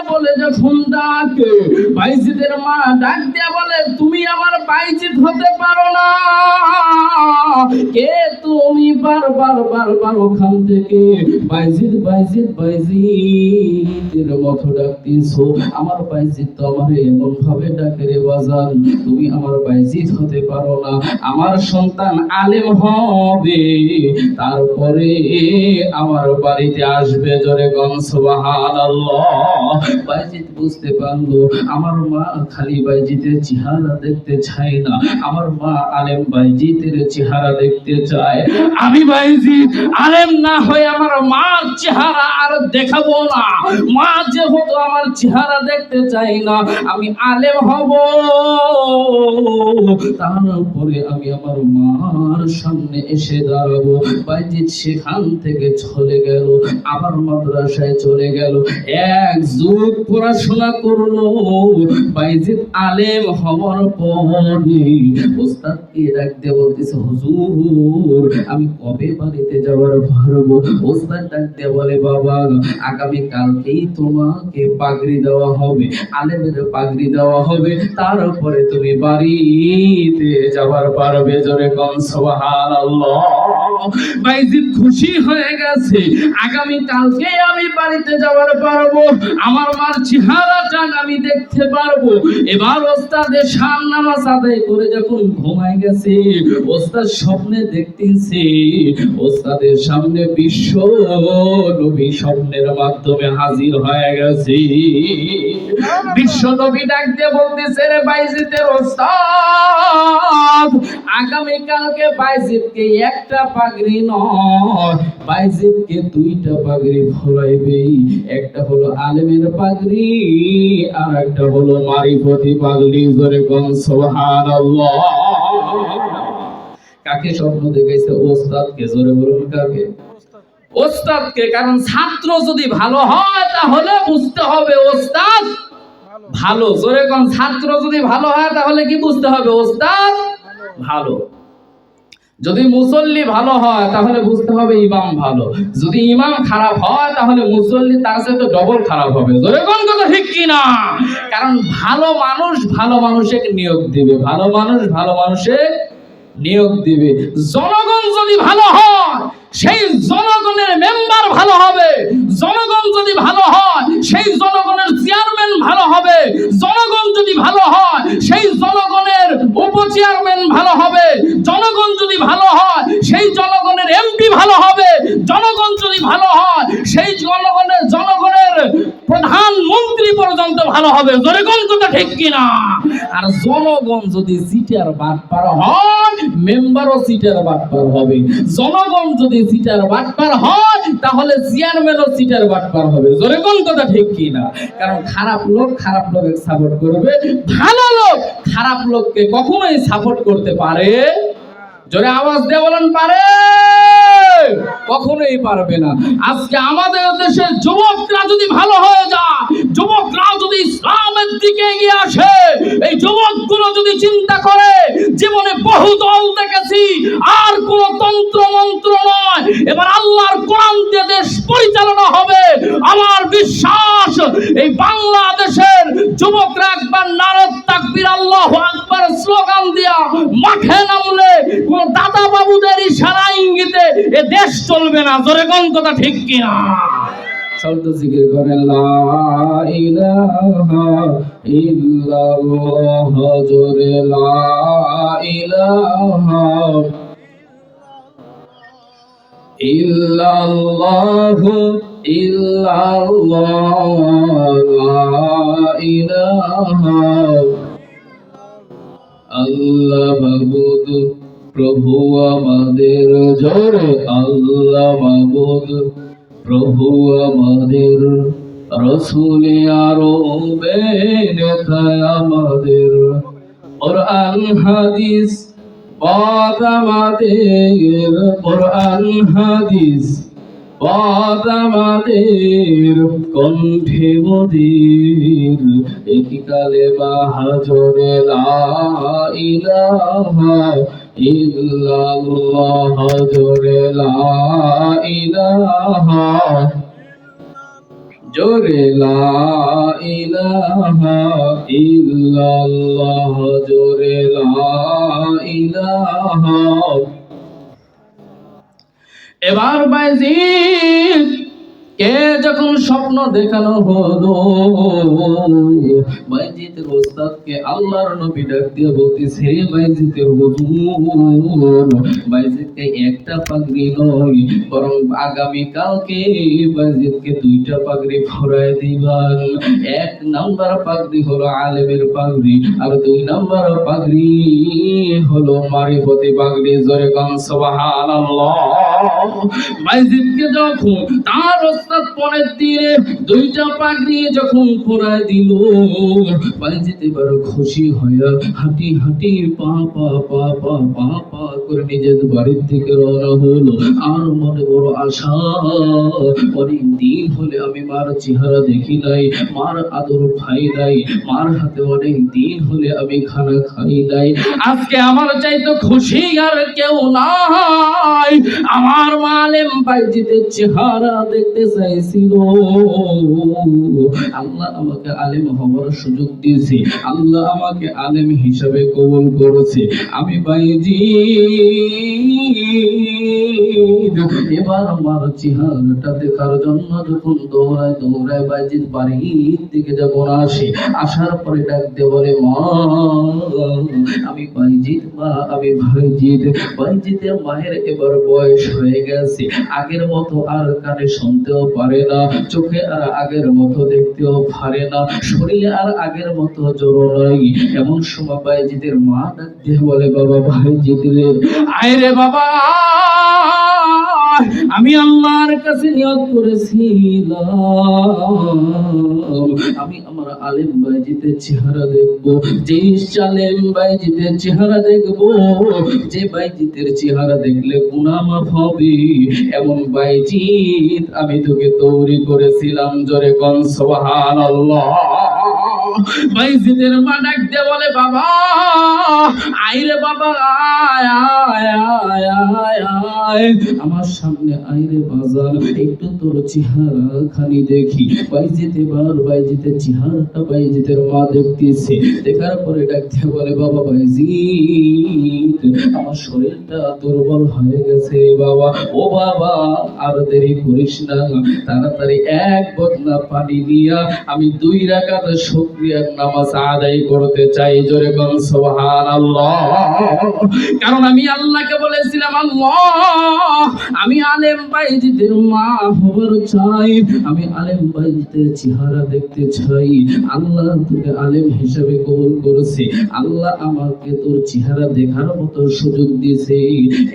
Speaker 1: বলে যখন ডাকে, বাইজিদের মা ডাক দিয়ে বলে, তুমি আমার বাইজিদ হতে পারো না, কে তুমি বারবার বারবার ওখান থেকে বাইজিদ বাইজিদ বাইজিদের মতো ডাকতেছো, আমার বাইজিদ তো আমার এমন ভাবে ডাকে রে বাজান, তুমি আমার বাইজিদ হতে পারো না, আমার সন্তান আলেম হবে তারপরে আমার বাড়িতে আসবে। জোরে কোন সুবহানাল্লাহ। বাইজিদ বুঝতে পারলো, আমার মা খালি বাইজিদের চেহারা দেখতে চায় না, আমার মা আলেম বাইজিদের চেহারা দেখতে চায়। আমি বাইজিদ আলেম না হয়ে আমার মার চেহারা আর দেখাবো না, মা যেহেতু আমার চেহারা দেখতে চাই না, আমি আলেম হব, তারপরে আমি আমার মার সামনে এসে দাঁড়াবো। বাইজিদ সেখান থেকে চলে গেল, আবার মাদ্রাসায় চলে গেল, এক যুগ পড়াশোনা করলো। বাইজিদ আলেম হওয়ার পরে ওস্তাদকে ডাকতে বলতেছে, হুজুর আমি কবে বাড়িতে যাওয়ার পারবো? ওস্তাদ ডাকতে বলে, বাবা আগামী কালকেই তোমাকে পাগড়ি দেওয়া হবে, আলেমের পাগড়ি দেওয়া হবে, তারপরে তুমি বাড়িতে যাওয়ার পারবে। জোরে কোন সুবহানাল্লাহ। বাইজিদ খুশি হয়ে গেছে, আগামী কালকে আমি বাড়িতে যাওয়ার পারবো, আমার মার চেহারাটা আমি দেখতে পারবো। এবার ওস্তাদের শাম নামাজ আদায় করে যখন ঘুমায় গেছে, ওস্তাদ স্বপ্নে দেখতেছে ওস্তাদের সামনে বিশ্ব নবী স্বপ্নের মাধ্যমে হাজির হয়ে গেছে। বিশ্ব নবী ডাক দিয়ে বলতেছে, রে বাইজিদের ওস্তাদ, আগামী কালকে বাইজিদকে একটা পাগড়ি নয় বাইজিদকে দুইটা পাগড়ি ফরাইবে, একটা হলো আলেমের পাগড়ি আর একটা হলো মারিফতি পাগড়ি। জোরে কোন সুবহানাল্লাহ। কাকে স্বপ্ন দেখাইছে? ওস্তাদকে। জোরে বলুন কাকে? ওস্তাদকে। কারণ ছাত্র যদি ভালো হয় তাহলে বুঝতে হবে ওস্তাদ ভালো। জোরে কোন ছাত্র যদি ভালো হয় তাহলে কি বুঝতে হবে? ওস্তাদ ভালো। যদি মুসল্লি ভালো হয় তাহলে বুঝতে হবে ইমাম ভালো। যদি ইমাম খারাপ হয় তাহলে মুসল্লি তার সাথে ডবল খারাপ হবে। জোরে কোন কথা ঠিক কি না? কারণ ভালো মানুষ ভালো মানুষকে নিয়োগ দিবে, ভালো মানুষ ভালো মানুষে নিয়োগ দিবে। জনগণ যদি ভালো হয় সেই জনগণের মেম্বার ভালো হবে, জনগণ যদি ভালো হয় সেই জনগণের চেয়ারম্যান ভালো হবে, জনগণ যদি ভালো হয় সেই জনগণের উপচেয়ারম্যান ভালো হবে, জনগণ যদি ভালো হয় সেই জনগণের এমপি ভালো হবে, জনগণ যদি ভালো হয় সেই জনগণের প্রধানমন্ত্রী পর্যন্ত ভালো হবে। জোরে কোন কথা ঠিক কিনা? আর জনগণ যদি সিটার বাটপার হয় মেম্বারও সিটার বাটপার হবে। জনগণ যদি সিটার বাটপার হয় তাহলে চেয়ারম্যানও সিটার বাটপার হবে। জোরে কোন কথা ঠিক কিনা? কারণ খারাপ লোক খারাপ লোককে সাপোর্ট করবে, ভালো লোক খারাপ লোককে কখনোই সাপোর্ট করতে পারে। জোরে আওয়াজ দিয়ে বলেন পারে? কখনোই পারবে না। আজকে আমাদের দেশের যুবকরা যদি ভালো হয়ে যায়, যুবকরা যদি ইসলামের দিকে এগিয়ে আসে, এই যুবকগুলো যদি চিন্তা করে জীবনে বহু দল দেখেছি আর কোন তন্ত্র মন্ত্র নয়, এবার আল্লাহর কোরআন দিয়ে দেশ পরিচালনা হবে, আমার বিশ্বাস এই বাংলাদেশের যুবকরা একবার নারায়ে তাকবীর আল্লাহু আকবার স্লোগান দিয়া মাঠে নামলে কোন দাদা বাবুদের ইশারা ইঙ্গিতে এ দেশ চলবে না। জোরে কোন কথা ঠিক কিনা? শব্দ জিকির করেন লা ইলাহা ইল্লাল্লাহ। জোরে লা ইলাহা ইল্লাল্লাহ ইল্লাল্লাহ লা ইলাহা আল্লাহ মাবুদ প্রভু আমাদের। জোরে আল্লাহ মাবুদ প্রভু আমাদের, রাসূল আরবে নেতা আমাদের, কোরআন হাদিস পথ আমাদের, কোরআন হাদিস পথ আমাদের, কণ্ঠে মোদের একই কালেমা জোরে লা ইলাহা ইল্লাল্লাহ। জোরে লা ইলাহা, জোরে লা ইলাহা ইল্লাল্লাহ। জোরে লা ইলাহা। এবার বাইজিদ কে যখন স্বপ্ন দেখানো হলো, বাইজিদের ওস্তাদকে আল্লাহর নবী ডাক দিয়ে বলতেছে, হে বাইজিদের হুজুর, বাইজিদকে একটা পাগড়ি নয় বরং আগামী কালকে বাইজিদকে দুইটা পাগড়ি পরায় দিবেন। এক নাম্বার পাগড়ি হলো আলেমের পাগড়ি আর দুই নাম্বার পাগড়ি হলো মারিফতি পাগড়ি। জোরে কোন সুবহানাল্লাহ। বাইজিদকে যখন তার ওস্তাদ পরের দিনে দুইটা পাগড়ি যখন পরায় দিল, বাইজিদ এবার খুশি হয়ে হাঁটি হাঁটি পা পা পা পা পা পা করে নিজের বাড়ির দিকে রওনা হলো। আর মনে বড় আশা, অনেক দিন হলে আমি মার চেহারা দেখি নাই, মার আদর খাই নাই, মার হাতে অনেক দিন হলে আমি খানা খাই নাই। আজকে আমার চাইতে খুশি আর কেউ নাই। আমার মালেম বাইজিদের চেহারা দেখতে চাইছিল। আল্লাহ আমাকে আলেম হওয়ার সুযোগ দিয়েছে, আল্লাহ আমাকে আলেম হিসাবে কবুল করেছে। আমি বাইজিদ এবার আমার চেহারাটা দেখার জন্য যখন দৌড়ায় দৌড়ায় বাইজিদ বাড়ির দিকে যখন আসে, আসার পরে ডাক দিয়ে বলে, মা আমি বাইজিদ, মা আমি বাইজিদ। বাইজিদের মায়ের এবার বয়স হয়ে গেছে, আগের মতো আর কানে শুনতেও পারে না, চোখে আর আগের মতো দেখতেও পারে না, শরীরে আর আগের মতো জোর নাই। এমন সময় বাইজিদের মা ডাক দিয়ে বলে, বাবা বাইজিদ রে, আয় রে বাবা, আমি আল্লাহর কাছে নিয়ত করেছিলাম আমি আমার আলেম বাইজিদের চেহারা দেখব, যে আলেম বাইজিদের চেহারা দেখব, যে বাইজিদের চেহারা দেখলে গুনাহ মাফ হবে, এমন বাইজিদ আমি তোকে তৈরি করেছিলাম। জোরে কোন সুবহানাল্লাহ। বাইজিদের মা ডাক দিয়ে বলে, বাবা আইরে বাবা, আয় আয় আয় আয় আয় আমার সামনে আইরে বাজার, একটু তোর চেহারা খানি দেখি। বাইজিদ এবার বাইজিদের চেহারাটা বাইজিদের মা দেখতেছে, দেখার পরে ডাক দিয়ে বলে, বাবা বাইজিদ আমার শরীরটা দুর্বল হয়ে গেছে বাবা, ও বাবা আর দেরি করিস না, তাড়াতাড়ি এক বদনা পানি দিয়া আমি 2 রাকাত শুকরিয়ার নামাজ আদায় করতে চাই। জোরে কোন সুবহানাল্লাহ। কারণ আমি আল্লাহকে বলেছিলাম, আল্লাহ আমি আলেম বাইজিদের মা হবার চাই, আমি আলেম বাইজিদের চেহারা দেখতে চাই। আল্লাহ তোকে আলেম হিসেবে কবুল করেছে, আল্লাহ আমাকে তোর চেহারা দেখার মতো সুযোগ দিয়েছে,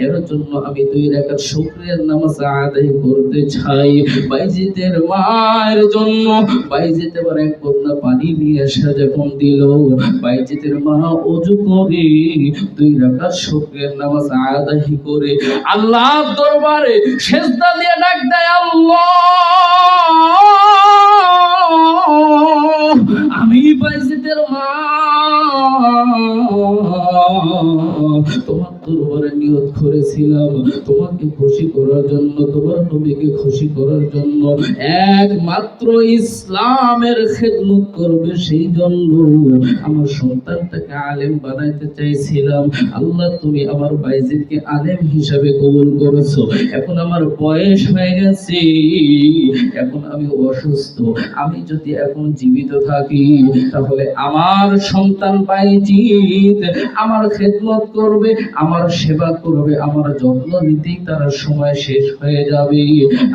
Speaker 1: এর জন্য আমি 2 রাকাত শুকরিয়ার নামাজ আদায় করতে চাই। বাইজিদের মায়ের জন্য বাইজিদ এবার এক বদনা পানি নিয়ে এসে যখন দিল, বাইজিদের মা ওযু করে 2 রাকাত শুকরিয়ার নামাজ আদায় করে আল্লাহর দরবারে সিজদা দিয়ে ডাক দেয়, আল্লাহ আমি বাইজিদের মা তোমার দরবারে নিয়ত করেছিলাম তোমাকে খুশি করার জন্য, তোমার নবীকে খুশি করার জন্য, একমাত্র ইসলামের খেদমত করবে, সেই জন্য আমার সন্তানটাকে আলেম বানাইতে চাইছিলাম। আল্লাহ তুমি আমার বাইজিদকে আলেম হিসাবে কবুল করেছো। এখন আমার বয়স হয়ে গেছে, এখন আমি অসুস্থ, আমি যদি এখন জীবিত থাকি তাহলে আমার সন্তান বাইজিদ আমার খেদমত করবে, আমার সেবা করবে, আমার যত্ন নিতেই তার সময় শেষ হয়ে যাবে।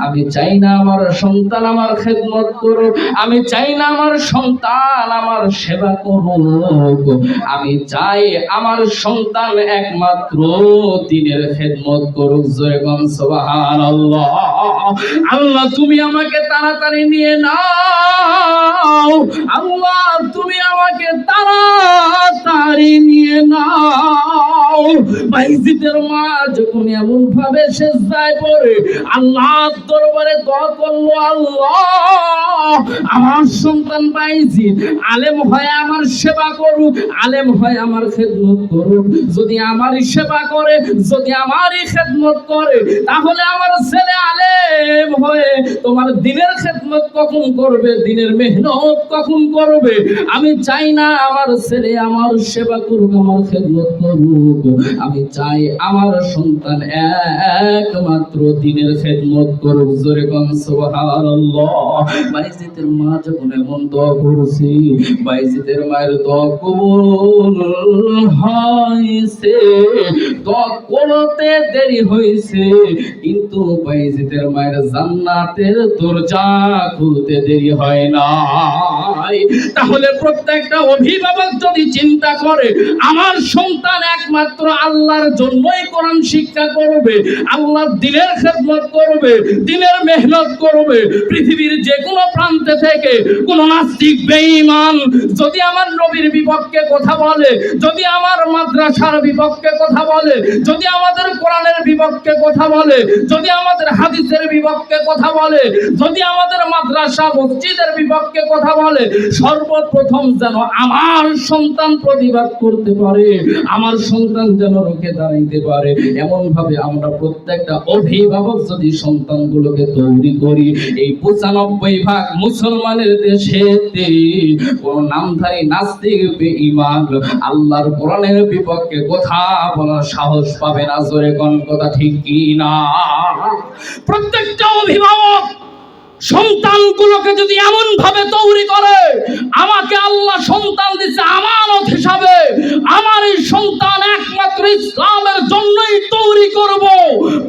Speaker 1: আমি চাই না আমার সন্তান আমার খেদমত করুক, আমি চাই না আমার সন্তান আমার সেবা করুক, আমি চাই আমার সন্তান একমাত্র দ্বীনের খেদমত করুক। জয় কোন সুবহানাল্লাহ। আল্লাহ তুমি আমাকে তাড়াতাড়ি নিয়ে নাও, আল্লাহ তুমি আমাকে তাড়াতাড়ি নিয়ে নাও। বাইজিদের মা যখন এমন ভাবে সিজদায় পড়ে আল্লাহর দরবারে দোয়া করলো, আল্লাহ আমার সন্তান বাইজিদ আলেম হয়ে আমার সেবা করুক, আলেম হয়ে আমার খেদমত করুক। যদি আমারই সেবা করে, যদি আমারই খেদমত করে, তাহলে আমার ছেলে আলেম হয়ে তোমার দ্বীনের খেদমত কখন করবে, দ্বীনের মেহনত কখন করবে? আমি চাই না আমার ছেলে আমার সেবা করুক, আমার খেদমত করুক, আমি চাই আমার সন্তান একমাত্র দ্বীনের খেদমত করুক। জোরে কোন সুবহানাল্লাহ। বাইজিদের মা যখন এমন দোয়া করছে, বাইজিদের মায়ের দোয়া কবুল হয়েছে, দোয়া করতে দেরি হয়েছে, কিন্তু বাইজিদের মায়ের জান্নাতের দরজা খুলতে দেরি হয় না। তাহলে প্রত্যেকটা অভিভাবক যদি চিন্তা করে আমার সন্তান একমাত্র আল্লাহর জন্যই কোরআন শিক্ষা করবে, আল্লাহর দ্বীনের খেদমত করবে, দ্বীনের মেহনত করবে, পৃথিবীর যে কোনো প্রান্তে থেকে কোন নাস্তিক বেঈমান যদি আমার নবীর বিপক্ষে কথা বলে, যদি আমার মাদ্রাসার বিপক্ষে কথা বলে, যদি আমাদের কোরআনের বিপক্ষে কথা বলে, যদি আমাদের হাদিসের বিপক্ষে কথা বলে, যদি আমাদের মাদ্রাসা মসজিদের বিপক্ষে কথা বলে, সর্বপ্রথম যেন আমার সন্তান প্রতিবাদ করতে পারে, আমার সন্তান যেন রুখে দাঁড়াইতে পারে। এমন ভাবে আমরা প্রত্যেকটা অভিভাবক যদি সন্তানগুলোকে তৈরি করি, এই 95% মুসলমানের দেশে কোন নামধারী নাস্তিক বেঈমান আল্লাহর কোরআনের বিপক্ষে কথা বলার সাহস পাবে না। জোরে কোন কথা ঠিক কি না? প্রত্যেকটা অভিভাবক সন্তানগুলোকে যদি এমন ভাবে তৈরি করে, আমাকে আল্লাহ সন্তান দিচ্ছে আমানত হিসাবে, আমার এই সন্তান একমাত্র ইসলামের জন্যই তৈরি করব।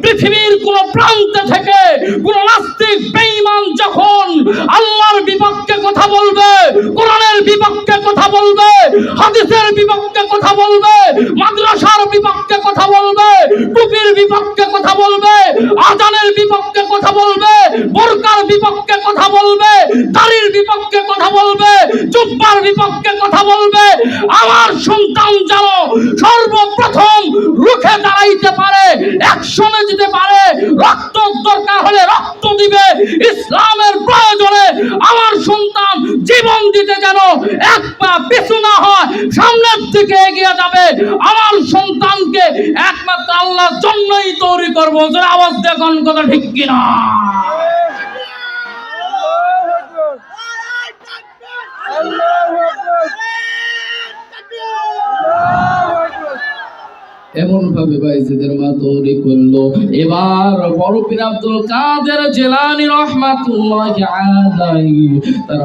Speaker 1: পৃথিবীর কোন প্রান্তে থেকে কোন নাস্তিক বেঈমান যখন আল্লাহর বিপক্ষে কথা বলবে, কোরআনের বিপক্ষে কথা বলবে, হাদিসের বিপক্ষে কথা বলবে, মাদ্রাসার বিপক্ষে কথা বলবে, টুপির বিপক্ষে কথা বলবে, আযানের বিপক্ষে বিপক্ষে কথা বলবে, আমার সন্তান যেন সর্বপ্রথম রুখে দাঁড়াইতে পারে, অ্যাকশনে যেতে পারে, রক্ত দরকার হলে রক্ত দিবে, ইসলামের প্রয়োজনে আমার সন্তান জীবন দিতে যেন এক পা পিছু না হয়, সামনের দিকে এগিয়ে যাবে। আমার সন্তানকে একমাত্র আল্লাহর জন্যই তৈরি করবো। যারা আওয়াজ দিয়ে কোন কথা ঠিক কিনা? এমন ভাবে বাইজিদের মা তৈরি করলো। এবার বড় পীর আব্দুল কাদের জিলানী রাহমাতুল্লাহি আলাইহি তার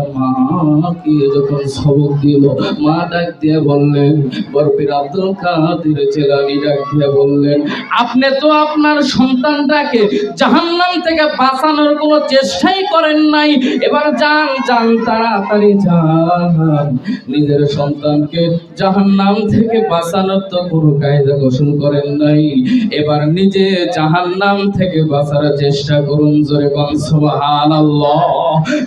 Speaker 1: মাকে যখন সবক দিল, মা ডাক দিয়ে বললেন, বড় পীর আব্দুল কাদের জিলানী ডাক দিয়ে বললেন, আপনি তো আপনার সন্তানটাকে জাহান্নাম থেকে বাঁচানোর কোনো চেষ্টাই করেন নাই। এবার যান যান, তাড়াতাড়ি যান, নিজের সন্তানকে জাহান্নাম থেকে বাঁচানোর তো কোনো কায়দা কৌশল করেন নাই, এবার নিজে জাহান্নাম থেকে বাঁচার চেষ্টা করুন। জোরে কোন সুবহানাল্লাহ।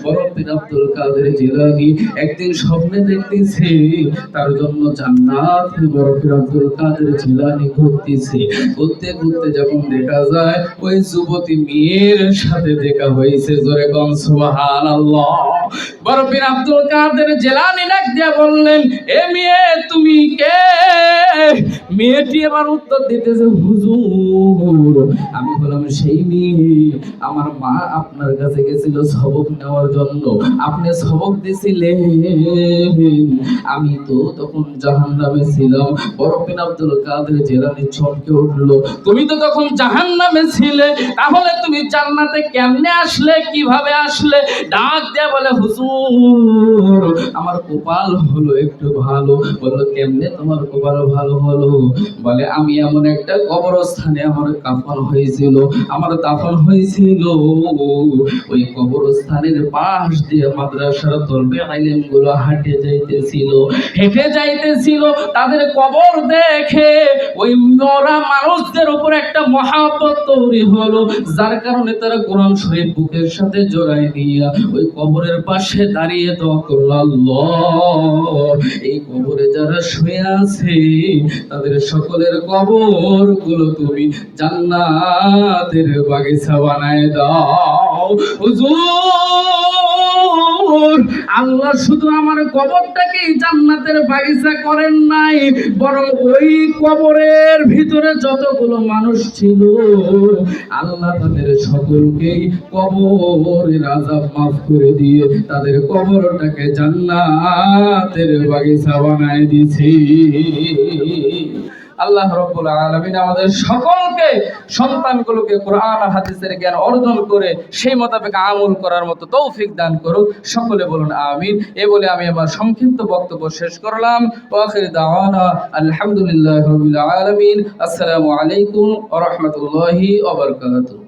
Speaker 1: বড় পীর আব্দুল কাদের জিলানী একদিন স্বপ্নে দেখতেছে তার জন্য জান্নাত। বড় পীর আব্দুল কাদের জিলানী ঘুরতেছে, ঘুরতে ঘুরতে যখন দেখা যায় ওই যুবতী মেয়ের সাথে দেখা হয়েছে। জোরে কোন সুবহানাল্লাহ। বড় পীর আব্দুল কাদের জিলানী ডাক দিয়ে বললেন, এ মেয়ে তুমি কে? মেয়েটি এবার উত্তর দিতেছে, হুজুর আমি বললাম সেই মেয়ে, আমার মা আপনার কাছে গেছিল সবক নেওয়ার জন্য, আপনি সবক দিছিলেন, আমি তো তখন জাহান্নামে ছিলাম। বড় পীর আব্দুল কাদের জিলানী চমকে উঠলো, তুমি তো তখন জাহান্নামে ছিলে, তাহলে তুমি জান্নাতে কেমনে আসলে, কিভাবে আসলে? ডাক দিয়ে বলে, হুজুর আমার কপাল হলো একটু ভালো। বললো, কেমনে তোমার কপাল ভালো হলো? বলে, আমি এমন একটা কবরস্থানে আমার কাফন হয়েছিল, আমার দাফন হয়েছিল, ওই কবরস্থানের পাশ দিয়ে মাদ্রাসার তলবে আইলেম গুলো হেঁটে যাইতেছিল, তাদের কবর দেখে ওই মরা মানুষদের উপর একটা মহাব্বত তৈরি হলো, যার কারণে তারা কোরআন শরীফ বুকের সাথে জড়াই দিয়া ওই কবরের পাশে দাঁড়িয়ে দোয়া করলো, আল্লাহ এই কবরে যারা শুয়ে আছে তাদের সকলের কবর গুলো তুমি জান্নাতের বাগিচা বানায় দাও। হুজুর আল্লাহ শুধু আমার কবরটাকে জান্নাতের বাগিচা করেন নাই, বরং ওই কবরের ভিতরে যতগুলো মানুষ ছিল আল্লাহ তাদের সকলকেই কবরের আযাব মাফ করে দিয়ে তাদের কবরটাকে জান্নাতের বাগিচা বানায় দিয়েছে। আল্লাহ রাব্বুল আলামিন আমাদের সকলকে সন্তানগুলোকে কোরআন আর হাদিসের জ্ঞান অর্জন করে সেই মোতাবেক আমল করার মতো তৌফিক দান করুক। সকলে বলুন আমিন। এ বলে আমি আমার সংক্ষিপ্ত বক্তব্য শেষ করলাম। ওয়া আখির দাওয়ানা আলহামদুলিল্লাহি রাব্বিল আলামিন। আসসালামু আলাইকুম ওয়া রাহমাতুল্লাহি ওয়া বারাকাতুহু।